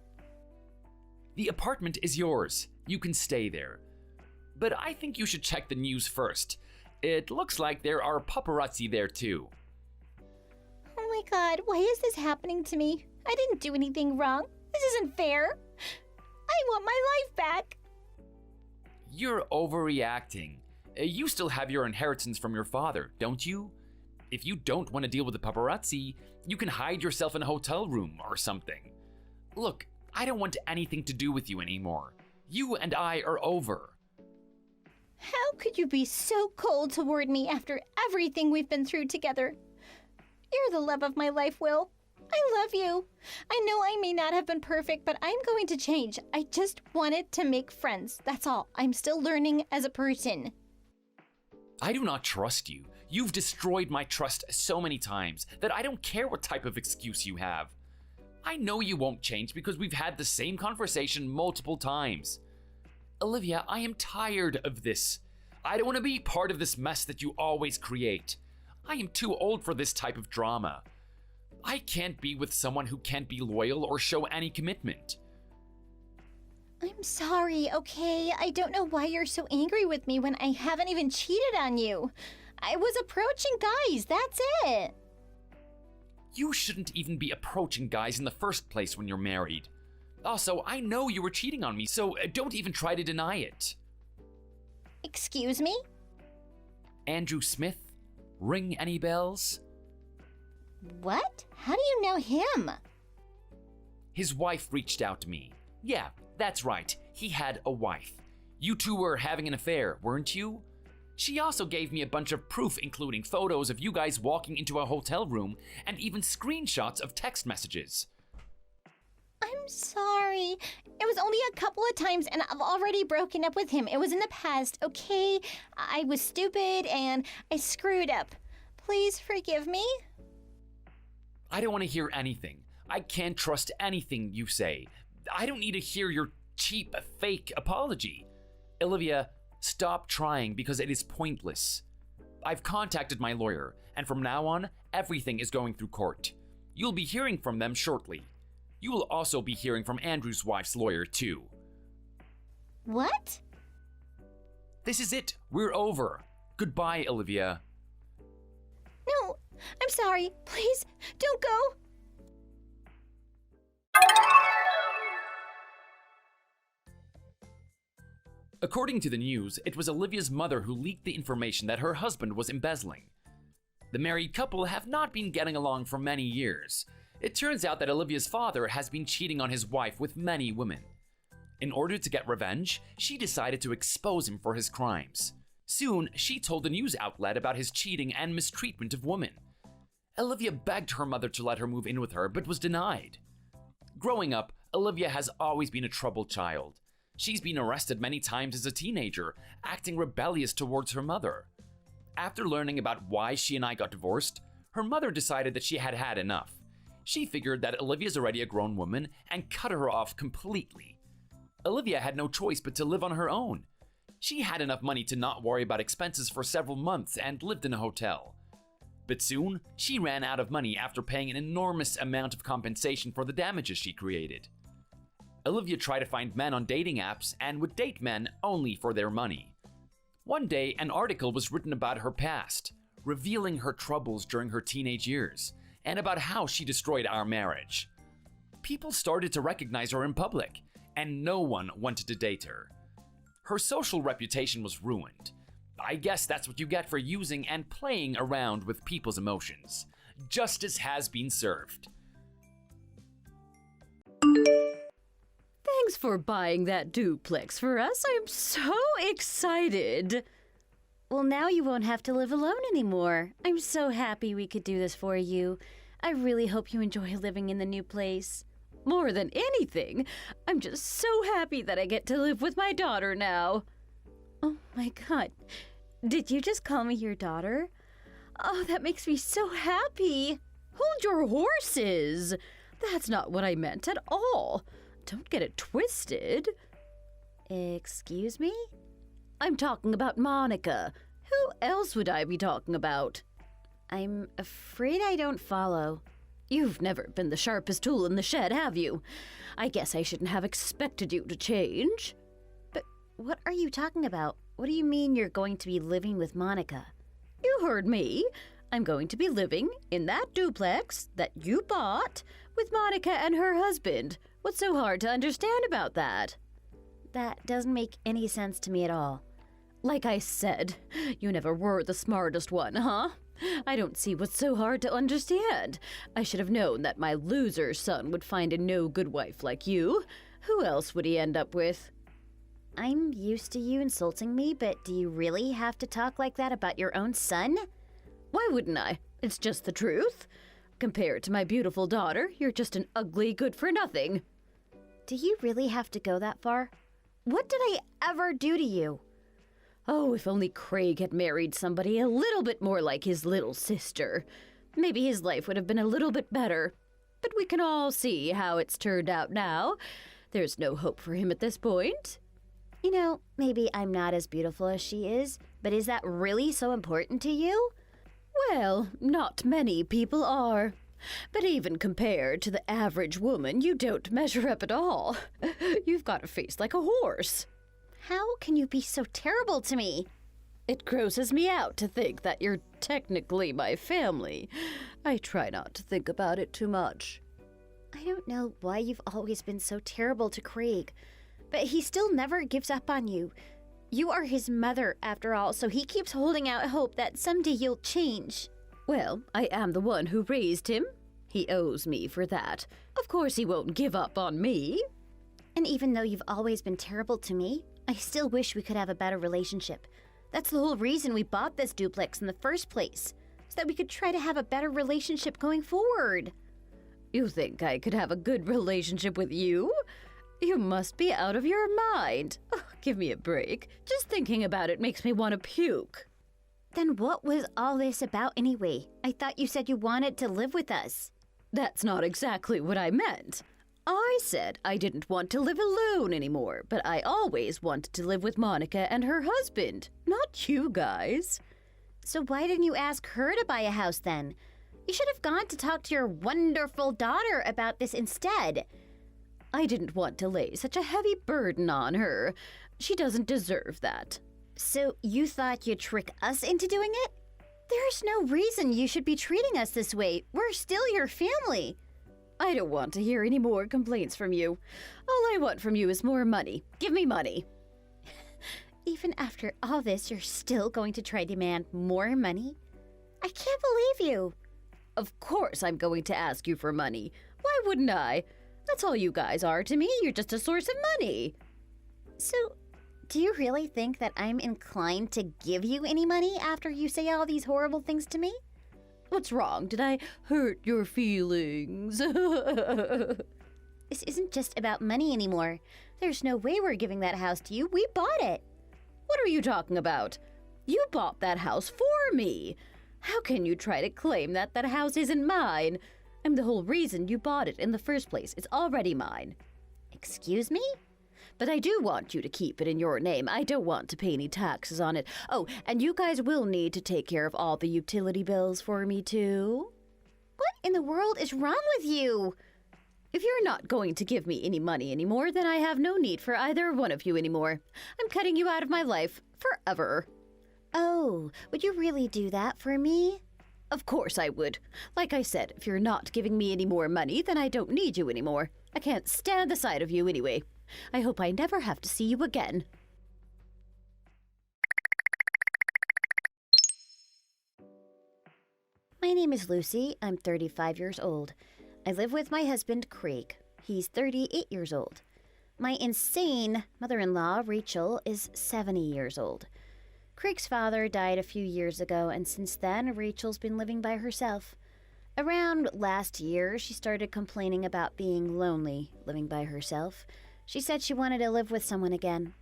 The apartment is yours. You can stay there. But I think you should check the news first. It looks like there are paparazzi there too. Oh my god, why is this happening to me? I didn't do anything wrong. This isn't fair. I want my life back. You're overreacting. You still have your inheritance from your father, don't you? If you don't want to deal with the paparazzi, you can hide yourself in a hotel room or something. Look, I don't want anything to do with you anymore. You and I are over. How could you be so cold toward me after everything we've been through together? You're the love of my life, Will. I love you. I know I may not have been perfect, but I'm going to change. I just wanted to make friends. That's all. I'm still learning as a person. I do not trust you. You've destroyed my trust so many times that I don't care what type of excuse you have. I know you won't change because we've had the same conversation multiple times. Olivia, I am tired of this. I don't want to be part of this mess that you always create. I am too old for this type of drama. I can't be with someone who can't be loyal or show any commitment. I'm sorry, okay? I don't know why you're so angry with me when I haven't even cheated on you. I was approaching guys, that's it. You shouldn't even be approaching guys in the first place when you're married. Also, I know you were cheating on me, so don't even try to deny it. Excuse me? Andrew Smith? Ring any bells? What? How do you know him? His wife reached out to me. Yeah, that's right. He had a wife. You two were having an affair, weren't you? She also gave me a bunch of proof, including photos of you guys walking into a hotel room and even screenshots of text messages. I'm sorry. It was only a couple of times and I've already broken up with him. It was in the past, okay? I was stupid and I screwed up. Please forgive me. I don't want to hear anything. I can't trust anything you say. I don't need to hear your cheap, fake apology. Olivia, stop trying because it is pointless. I've contacted my lawyer, and from now on, everything is going through court. You'll be hearing from them shortly. You will also be hearing from Andrew's wife's lawyer, too. What? This is it. We're over. Goodbye, Olivia. No, I'm sorry. Please, don't go. According to the news, it was Olivia's mother who leaked the information that her husband was embezzling. The married couple have not been getting along for many years. It turns out that Olivia's father has been cheating on his wife with many women. In order to get revenge, she decided to expose him for his crimes. Soon, she told a news outlet about his cheating and mistreatment of women. Olivia begged her mother to let her move in with her, but was denied. Growing up, Olivia has always been a troubled child. She's been arrested many times as a teenager, acting rebellious towards her mother. After learning about why she and I got divorced, her mother decided that she had had enough. She figured that Olivia's already a grown woman and cut her off completely. Olivia had no choice but to live on her own. She had enough money to not worry about expenses for several months and lived in a hotel. But soon, she ran out of money after paying an enormous amount of compensation for the damages she created. Olivia tried to find men on dating apps and would date men only for their money. One day, an article was written about her past, revealing her troubles during her teenage years, and about how she destroyed our marriage. People started to recognize her in public, and no one wanted to date her. Her social reputation was ruined. I guess that's what you get for using and playing around with people's emotions. Justice has been served. Thanks for buying that duplex for us. I'm so excited. Well, now you won't have to live alone anymore. I'm so happy we could do this for you. I really hope you enjoy living in the new place. More than anything, I'm just so happy that I get to live with my daughter now. Oh my God, did you just call me your daughter? Oh, that makes me so happy. Hold your horses. That's not what I meant at all. Don't get it twisted. Excuse me? I'm talking about Monica. Who else would I be talking about? I'm afraid I don't follow. You've never been the sharpest tool in the shed, have you? I guess I shouldn't have expected you to change. But what are you talking about? What do you mean you're going to be living with Monica? You heard me. I'm going to be living in that duplex that you bought with Monica and her husband. What's so hard to understand about that? That doesn't make any sense to me at all. Like I said, you never were the smartest one, huh? I don't see what's so hard to understand. I should have known that my loser son would find a no-good wife like you. Who else would he end up with? I'm used to you insulting me, but do you really have to talk like that about your own son? Why wouldn't I? It's just the truth. Compared to my beautiful daughter, you're just an ugly good-for-nothing. Do you really have to go that far? What did I ever do to you? Oh, if only Craig had married somebody a little bit more like his little sister. Maybe his life would have been a little bit better. But we can all see how it's turned out now. There's no hope for him at this point. You know, maybe I'm not as beautiful as she is, but is that really so important to you? Well, not many people are. But even compared to the average woman, you don't measure up at all. You've got a face like a horse. How can you be so terrible to me? It grosses me out to think that you're technically my family. I try not to think about it too much. I don't know why you've always been so terrible to Craig, but he still never gives up on you. You are his mother, after all, so he keeps holding out hope that someday you'll change. Well, I am the one who raised him. He owes me for that. Of course he won't give up on me. And even though you've always been terrible to me, I still wish we could have a better relationship. That's the whole reason we bought this duplex in the first place, so that we could try to have a better relationship going forward. You think I could have a good relationship with you? You must be out of your mind. Oh, give me a break. Just thinking about it makes me want to puke. Then what was all this about anyway? I thought you said you wanted to live with us. That's not exactly what I meant. I said I didn't want to live alone anymore, but I always wanted to live with Monica and her husband, not you guys. So why didn't you ask her to buy a house then? You should have gone to talk to your wonderful daughter about this instead. I didn't want to lay such a heavy burden on her. She doesn't deserve that. So you thought you'd trick us into doing it? There's no reason you should be treating us this way. We're still your family. I don't want to hear any more complaints from you. All I want from you is more money. Give me money. Even after all this, you're still going to try to demand more money? I can't believe you. Of course I'm going to ask you for money. Why wouldn't I? That's all you guys are to me. You're just a source of money. So, do you really think that I'm inclined to give you any money after you say all these horrible things to me? What's wrong? Did I hurt your feelings? This isn't just about money anymore. There's no way we're giving that house to you. We bought it. What are you talking about? You bought that house for me. How can you try to claim that that house isn't mine? I'm the whole reason you bought it in the first place. It's already mine. Excuse me? But I do want you to keep it in your name. I don't want to pay any taxes on it. Oh, and you guys will need to take care of all the utility bills for me, too. What in the world is wrong with you? If you're not going to give me any money anymore, then I have no need for either one of you anymore. I'm cutting you out of my life forever. Oh, would you really do that for me? Of course I would. Like I said, if you're not giving me any more money, then I don't need you anymore. I can't stand the sight of you anyway. I hope I never have to see you again. My name is Lucy. I'm 35 years old. I live with my husband, Craig. He's 38 years old. My insane mother-in-law, Rachel, is 70 years old. Craig's father died a few years ago, and since then, Rachel's been living by herself. Around last year, she started complaining about being lonely, living by herself. She said she wanted to live with someone again.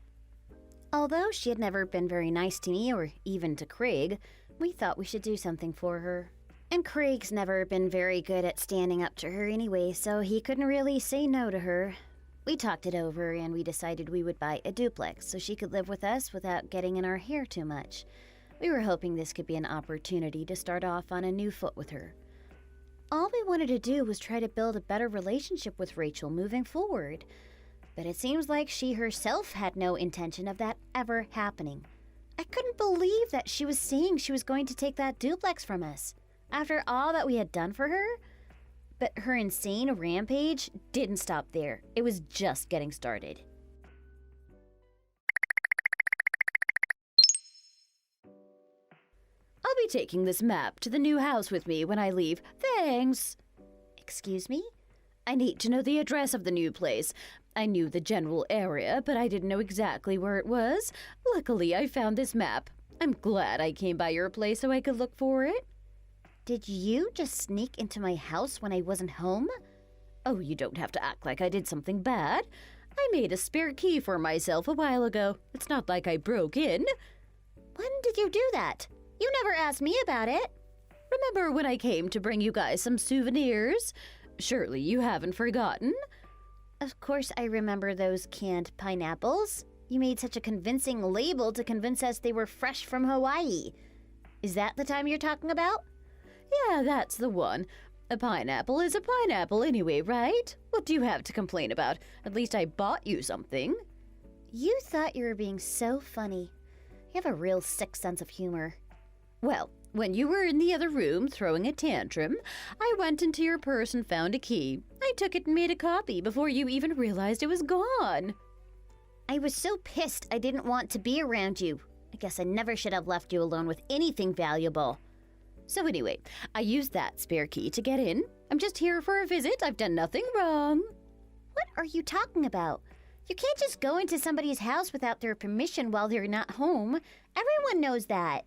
Although she had never been very nice to me or even to Craig, we thought we should do something for her. And Craig's never been very good at standing up to her anyway, so he couldn't really say no to her. We talked it over and we decided we would buy a duplex so she could live with us without getting in our hair too much. We were hoping this could be an opportunity to start off on a new foot with her. All we wanted to do was try to build a better relationship with Rachel moving forward. But it seems like she herself had no intention of that ever happening. I couldn't believe that she was saying she was going to take that duplex from us, after all that we had done for her. But her insane rampage didn't stop there. It was just getting started. I'll be taking this map to the new house with me when I leave. Thanks. Excuse me? I need to know the address of the new place. I knew the general area, but I didn't know exactly where it was. Luckily, I found this map. I'm glad I came by your place so I could look for it. Did you just sneak into my house when I wasn't home? Oh, you don't have to act like I did something bad. I made a spare key for myself a while ago. It's not like I broke in. When did you do that? You never asked me about it. Remember when I came to bring you guys some souvenirs? Surely you haven't forgotten. Of course I remember those canned pineapples. You made such a convincing label to convince us they were fresh from Hawaii. Is that the time you're talking about? Yeah, that's the one. A pineapple is a pineapple anyway, right? What do you have to complain about? At least I bought you something. You thought you were being so funny. You have a real sick sense of humor. Well, when you were in the other room throwing a tantrum, I went into your purse and found a key. I took it and made a copy before you even realized it was gone. I was so pissed I didn't want to be around you. I guess I never should have left you alone with anything valuable. So anyway, I used that spare key to get in. I'm just here for a visit. I've done nothing wrong. What are you talking about? You can't just go into somebody's house without their permission while they're not home. Everyone knows that.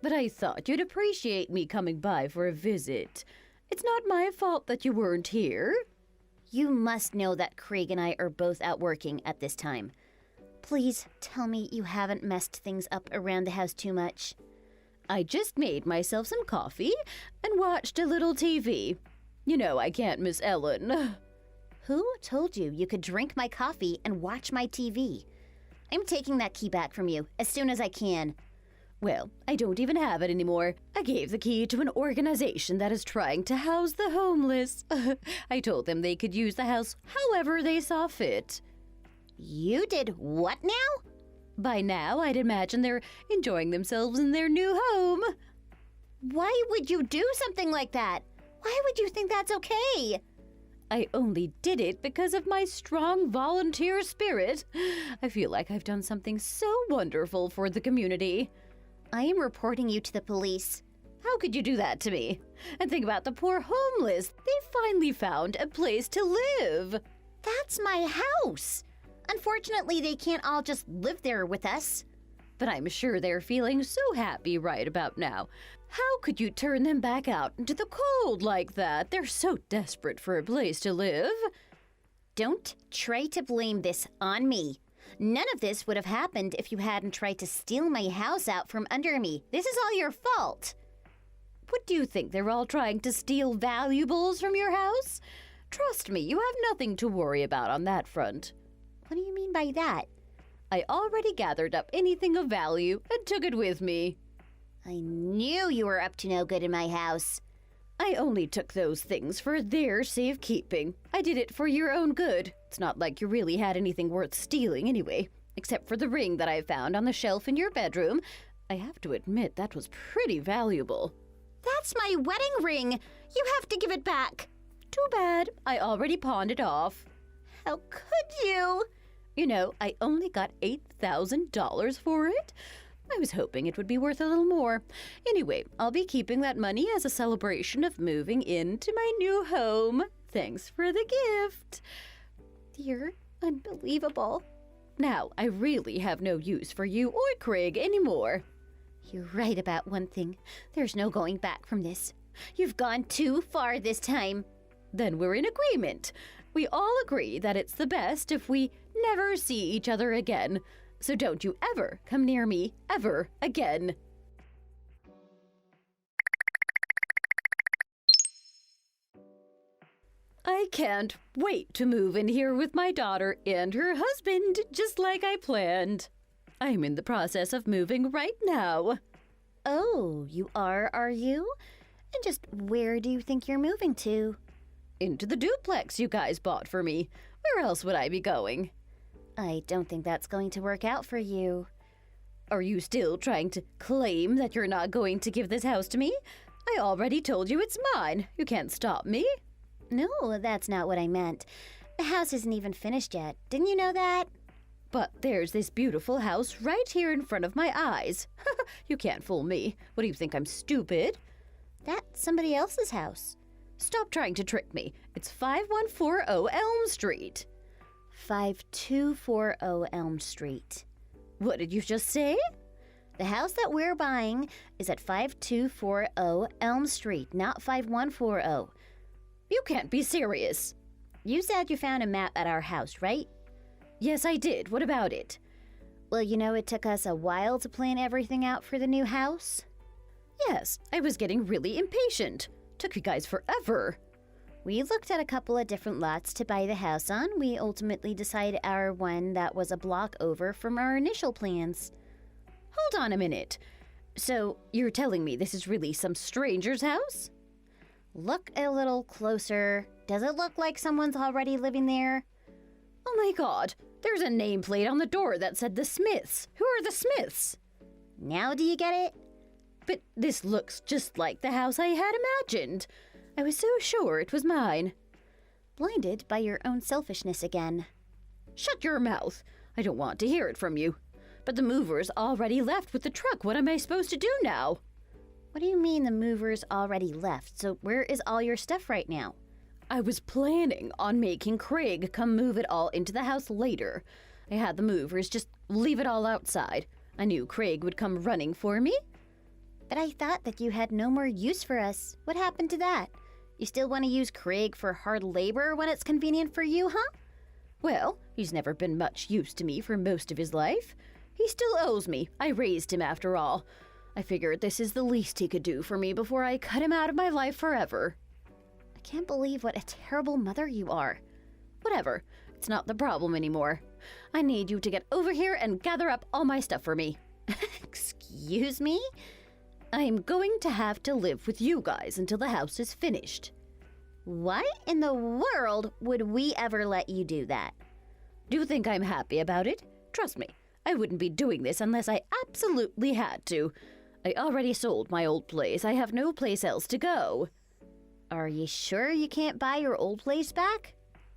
But I thought you'd appreciate me coming by for a visit. It's not my fault that you weren't here. You must know that Craig and I are both out working at this time. Please tell me you haven't messed things up around the house too much. I just made myself some coffee and watched a little TV. You know I can't miss Ellen. Who told you you could drink my coffee and watch my TV? I'm taking that key back from you as soon as I can. Well, I don't even have it anymore. I gave the key to an organization that is trying to house the homeless. I told them they could use the house however they saw fit. You did what now? By now, I'd imagine they're enjoying themselves in their new home. Why would you do something like that? Why would you think that's okay? I only did it because of my strong volunteer spirit. I feel like I've done something so wonderful for the community. I am reporting you to the police. How could you do that to me? And think about the poor homeless. They finally found a place to live. That's my house. Unfortunately, they can't all just live there with us. But I'm sure they're feeling so happy right about now. How could you turn them back out into the cold like that? They're so desperate for a place to live. Don't try to blame this on me. None of this would have happened if you hadn't tried to steal my house out from under me. This is all your fault. What do you think? They're all trying to steal valuables from your house? Trust me, you have nothing to worry about on that front. What do you mean by that? I already gathered up anything of value and took it with me. I knew you were up to no good in my house. I only took those things for their safekeeping. I did it for your own good. It's not like you really had anything worth stealing anyway, except for the ring that I found on the shelf in your bedroom. I have to admit that was pretty valuable. That's my wedding ring. You have to give it back. Too bad. I already pawned it off. How could you? You know, I only got $8,000 for it. I was hoping it would be worth a little more. Anyway, I'll be keeping that money as a celebration of moving into my new home. Thanks for the gift. You're unbelievable. Now, I really have no use for you or Craig anymore. You're right about one thing. There's no going back from this. You've gone too far this time. Then we're in agreement. We all agree that it's the best if we never see each other again. So don't you ever come near me, ever again. I can't wait to move in here with my daughter and her husband, just like I planned. I'm in the process of moving right now. Oh, you are you? And just where do you think you're moving to? Into the duplex you guys bought for me. Where else would I be going? I don't think that's going to work out for you. Are you still trying to claim that you're not going to give this house to me? I already told you it's mine. You can't stop me. No, that's not what I meant. The house isn't even finished yet. Didn't you know that? But there's this beautiful house right here in front of my eyes. You can't fool me. What do you think, I'm stupid? That's somebody else's house. Stop trying to trick me. It's 5140 Elm Street. 5240 Elm Street. What did you just say? The house that we're buying is at 5240 Elm Street, not 5140. You can't be serious. You said you found a map at our house, right? Yes, I did. What about it? Well, you know it took us a while to plan everything out for the new house. Yes, I was getting really impatient. Took you guys forever. We looked at a couple of different lots to buy the house on. We ultimately decided our one that was a block over from our initial plans. Hold on a minute. So, you're telling me this is really some stranger's house? Look a little closer. Does it look like someone's already living there? Oh my god, there's a nameplate on the door that said the Smiths. Who are the Smiths? Now do you get it? But this looks just like the house I had imagined. I was so sure it was mine. Blinded by your own selfishness again. Shut your mouth. I don't want to hear it from you. But the movers already left with the truck. What am I supposed to do now? What do you mean the movers already left? So where is all your stuff right now? I was planning on making Craig come move it all into the house later. I had the movers just leave it all outside. I knew Craig would come running for me. But I thought that you had no more use for us. What happened to that? You still want to use Craig for hard labor when it's convenient for you, huh? Well, he's never been much use to me for most of his life. He still owes me. I raised him after all. I figured this is the least he could do for me before I cut him out of my life forever. I can't believe what a terrible mother you are. Whatever. It's not the problem anymore. I need you to get over here and gather up all my stuff for me. Excuse me? I'm going to have to live with you guys until the house is finished. Why in the world would we ever let you do that? Do you think I'm happy about it? Trust me, I wouldn't be doing this unless I absolutely had to. I already sold my old place. I have no place else to go. Are you sure you can't buy your old place back?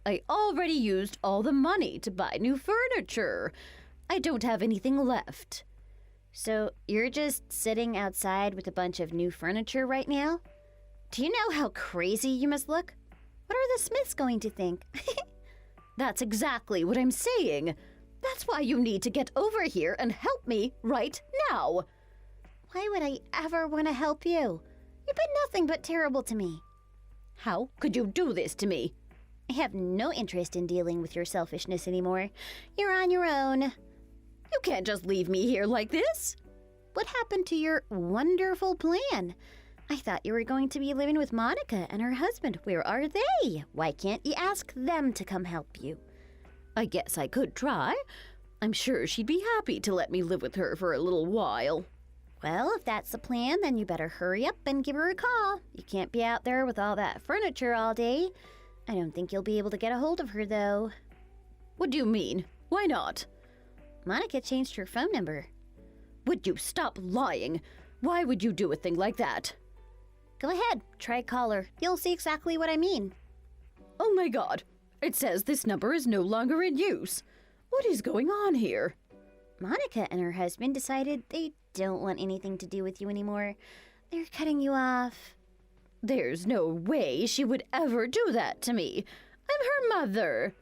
I already used all the money to buy new furniture. I don't have anything left. So you're just sitting outside with a bunch of new furniture right now? Do you know how crazy you must look? What are the Smiths going to think? That's exactly what I'm saying. That's why you need to get over here and help me right now. Why would I ever want to help you? You've been nothing but terrible to me. How could you do this to me? I have no interest in dealing with your selfishness anymore. You're on your own. You can't just leave me here like this. What happened to your wonderful plan? I thought you were going to be living with Monica and her husband. Where are they? Why can't you ask them to come help you? I guess I could try. I'm sure she'd be happy to let me live with her for a little while. Well, if that's the plan, then you better hurry up and give her a call. You can't be out there with all that furniture all day. I don't think you'll be able to get a hold of her, though. What do you mean? Why not? Monica changed her phone number. Would you stop lying? Why would you do a thing like that? Go ahead, try call her. You'll see exactly what I mean. Oh my god, it says this number is no longer in use. What is going on here? Monica and her husband decided they don't want anything to do with you anymore. They're cutting you off. There's no way she would ever do that to me. I'm her mother.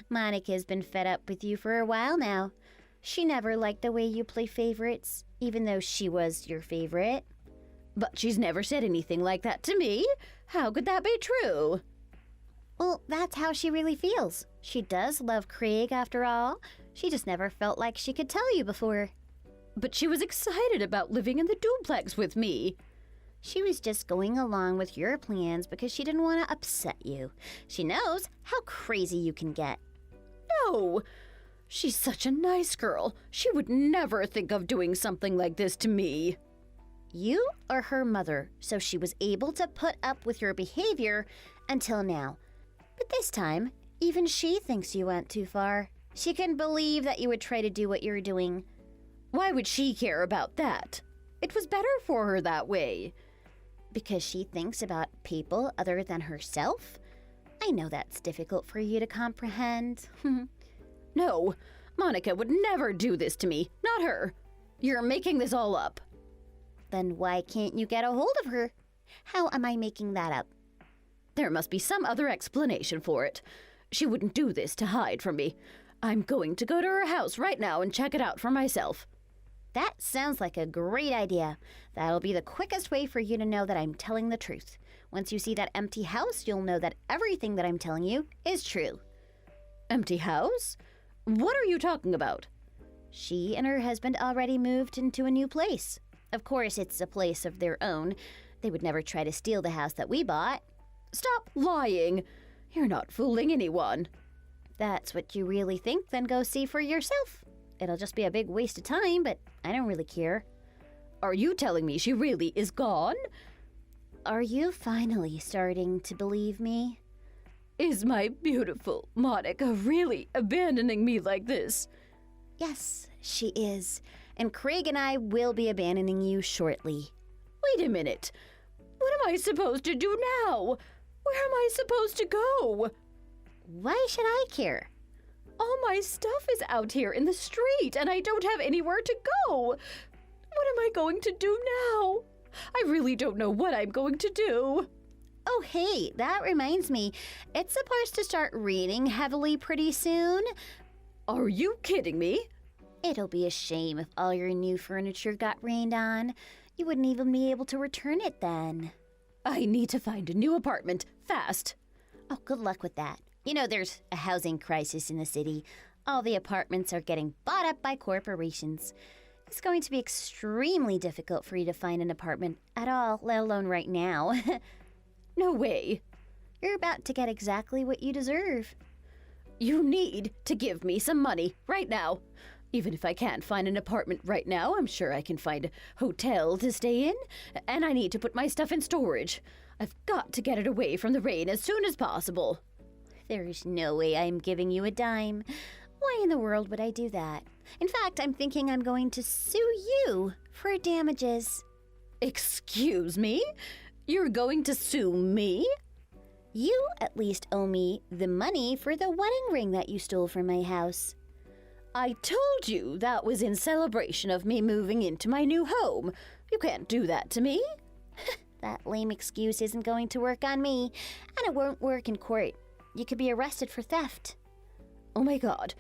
Monica's been fed up with you for a while now. She never liked the way you play favorites, even though she was your favorite. But she's never said anything like that to me. How could that be true? Well, that's how she really feels. She does love Craig after all. She just never felt like she could tell you before. But she was excited about living in the duplex with me. She was just going along with your plans because she didn't want to upset you. She knows how crazy you can get. No! She's such a nice girl. She would never think of doing something like this to me. You are her mother, so she was able to put up with your behavior until now. But this time, even she thinks you went too far. She couldn't believe that you would try to do what you're doing. Why would she care about that? It was better for her that way. Because she thinks about people other than herself? I know that's difficult for you to comprehend. No, Monica would never do this to me. Not her. You're making this all up. Then why can't you get a hold of her? How am I making that up? There must be some other explanation for it. She wouldn't do this to hide from me. I'm going to go to her house right now and check it out for myself. That sounds like a great idea. That'll be the quickest way for you to know that I'm telling the truth. Once you see that empty house, you'll know that everything that I'm telling you is true. Empty house? What are you talking about? She and her husband already moved into a new place. Of course, it's a place of their own. They would never try to steal the house that we bought. Stop lying. You're not fooling anyone. If that's what you really think, then go see for yourself. It'll just be a big waste of time, but I don't really care. Are you telling me she really is gone? Are you finally starting to believe me? Is my beautiful Monica really abandoning me like this? Yes, she is. And Craig and I will be abandoning you shortly. Wait a minute. What am I supposed to do now? Where am I supposed to go? Why should I care? All my stuff is out here in the street, and I don't have anywhere to go. What am I going to do now? I really don't know what I'm going to do. Oh, hey, that reminds me. It's supposed to start raining heavily pretty soon. Are you kidding me? It'll be a shame if all your new furniture got rained on. You wouldn't even be able to return it then. I need to find a new apartment, fast. Oh, good luck with that. You know, there's a housing crisis in the city. All the apartments are getting bought up by corporations. It's going to be extremely difficult for you to find an apartment at all, let alone right now. No way. You're about to get exactly what you deserve. You need to give me some money right now. Even if I can't find an apartment right now, I'm sure I can find a hotel to stay in. And I need to put my stuff in storage. I've got to get it away from the rain as soon as possible. There's no way I'm giving you a dime. Why in the world would I do that? In fact, I'm thinking I'm going to sue you for damages. Excuse me? You're going to sue me? You at least owe me the money for the wedding ring that you stole from my house. I told you that was in celebration of me moving into my new home. You can't do that to me. That lame excuse isn't going to work on me, and it won't work in court. You could be arrested for theft. Oh my God.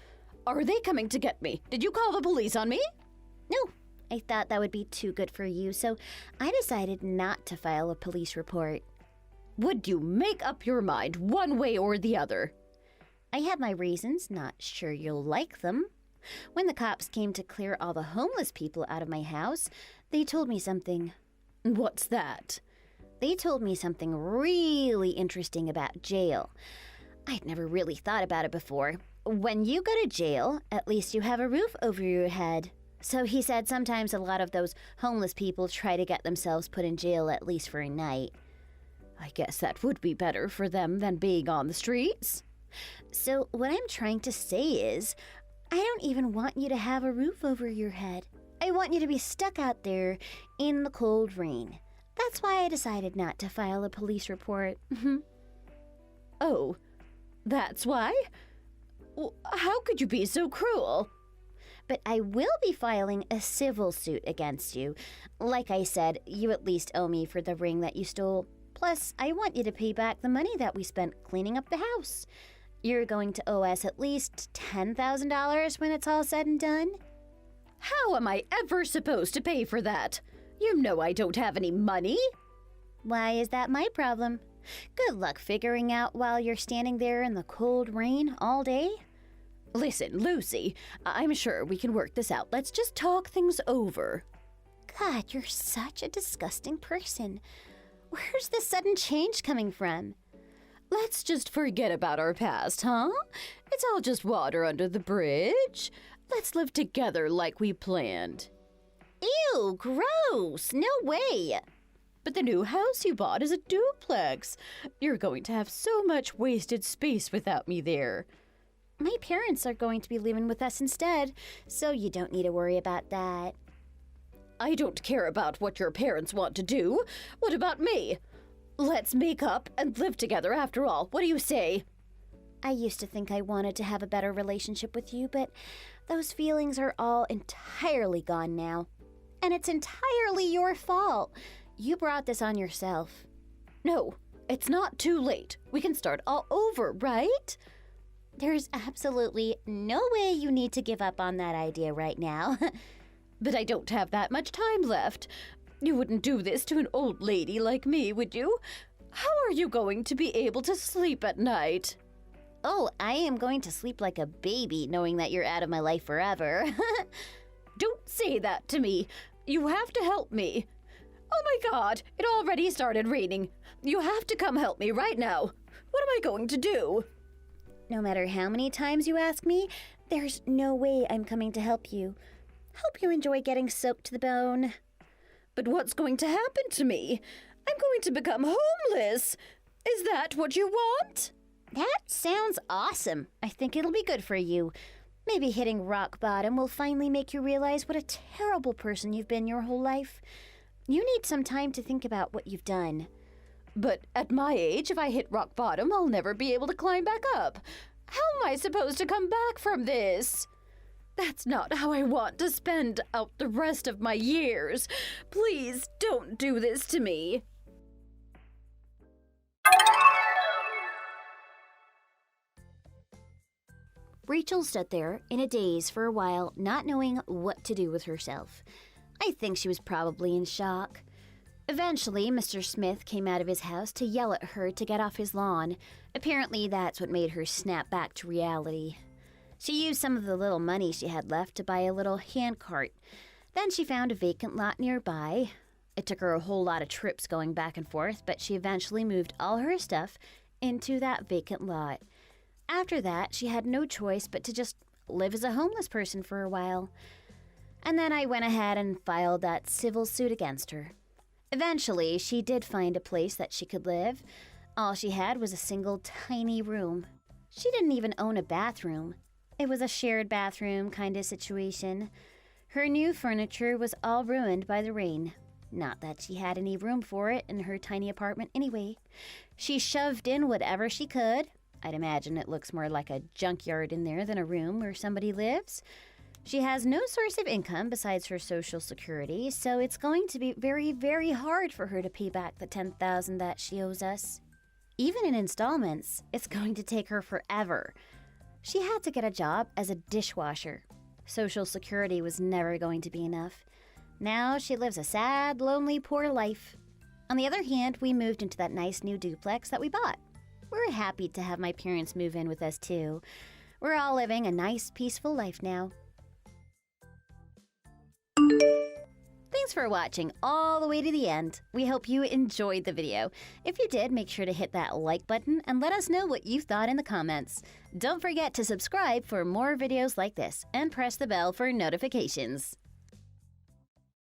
Are they coming to get me? Did you call the police on me? No, I thought that would be too good for you, so I decided not to file a police report. Would you make up your mind one way or the other? I have my reasons, not sure you'll like them. When the cops came to clear all the homeless people out of my house, they told me something. What's that? They told me something really interesting about jail. I'd never really thought about it before. When you go to jail, at least you have a roof over your head. So he said sometimes a lot of those homeless people try to get themselves put in jail at least for a night. I guess that would be better for them than being on the streets. So what I'm trying to say is, I don't even want you to have a roof over your head. I want you to be stuck out there in the cold rain. That's why I decided not to file a police report. Oh, that's why? How could you be so cruel? but I will be filing a civil suit against you. Like I said, you at least owe me for the ring that you stole. Plus, I want you to pay back the money that we spent cleaning up the house. You're going to owe us at least $10,000 when it's all said and done. How am I ever supposed to pay for that? You know I don't have any money. Why is that my problem? Good luck figuring out while you're standing there in the cold rain all day. Listen, Lucy, I'm sure we can work this out. Let's just talk things over. God, you're such a disgusting person. Where's this sudden change coming from? Let's just forget about our past, huh? It's all just water under the bridge. Let's live together like we planned. Ew, gross. No way. But the new house you bought is a duplex. You're going to have so much wasted space without me there. My parents are going to be living with us instead, so you don't need to worry about that. I don't care about what your parents want to do. What about me? Let's make up and live together after all. What do you say? I used to think I wanted to have a better relationship with you, but those feelings are all entirely gone now. And it's entirely your fault. You brought this on yourself. No, it's not too late. We can start all over, right? There's absolutely no way you need to give up on that idea right now. But I don't have that much time left. You wouldn't do this to an old lady like me, would you? How are you going to be able to sleep at night? Oh, I am going to sleep like a baby knowing that you're out of my life forever. Don't say that to me. You have to help me. Oh my God, it already started raining. You have to come help me right now. What am I going to do? No matter how many times you ask me, there's no way I'm coming to help you. Hope you enjoy getting soaked to the bone. But what's going to happen to me? I'm going to become homeless. Is that what you want? That sounds awesome. I think it'll be good for you. Maybe hitting rock bottom will finally make you realize what a terrible person you've been your whole life. You need some time to think about what you've done. But at my age, if I hit rock bottom, I'll never be able to climb back up. How am I supposed to come back from this? That's not how I want to spend out the rest of my years. Please don't do this to me. Rachel stood there in a daze for a while, not knowing what to do with herself. I think she was probably in shock. Eventually, Mr. Smith came out of his house to yell at her to get off his lawn. Apparently, that's what made her snap back to reality. She used some of the little money she had left to buy a little handcart. Then she found a vacant lot nearby. It took her a whole lot of trips going back and forth, but she eventually moved all her stuff into that vacant lot. After that, she had no choice but to just live as a homeless person for a while. And then I went ahead and filed that civil suit against her. Eventually, she did find a place that she could live. All she had was a single tiny room. She didn't even own a bathroom. It was a shared bathroom kind of situation. Her new furniture was all ruined by the rain. Not that she had any room for it in her tiny apartment anyway. She shoved in whatever she could. I'd imagine it looks more like a junkyard in there than a room where somebody lives. She has no source of income besides her Social Security, so it's going to be very, very hard for her to pay back the $10,000 that she owes us. Even in installments, it's going to take her forever. She had to get a job as a dishwasher. Social Security was never going to be enough. Now she lives a sad, lonely, poor life. On the other hand, we moved into that nice new duplex that we bought. We're happy to have my parents move in with us too. We're all living a nice, peaceful life now. Thanks for watching all the way to the end. We hope you enjoyed the video. If you did, make sure to hit that like button and let us know what you thought in the comments. Don't forget to subscribe for more videos like this and press the bell for notifications.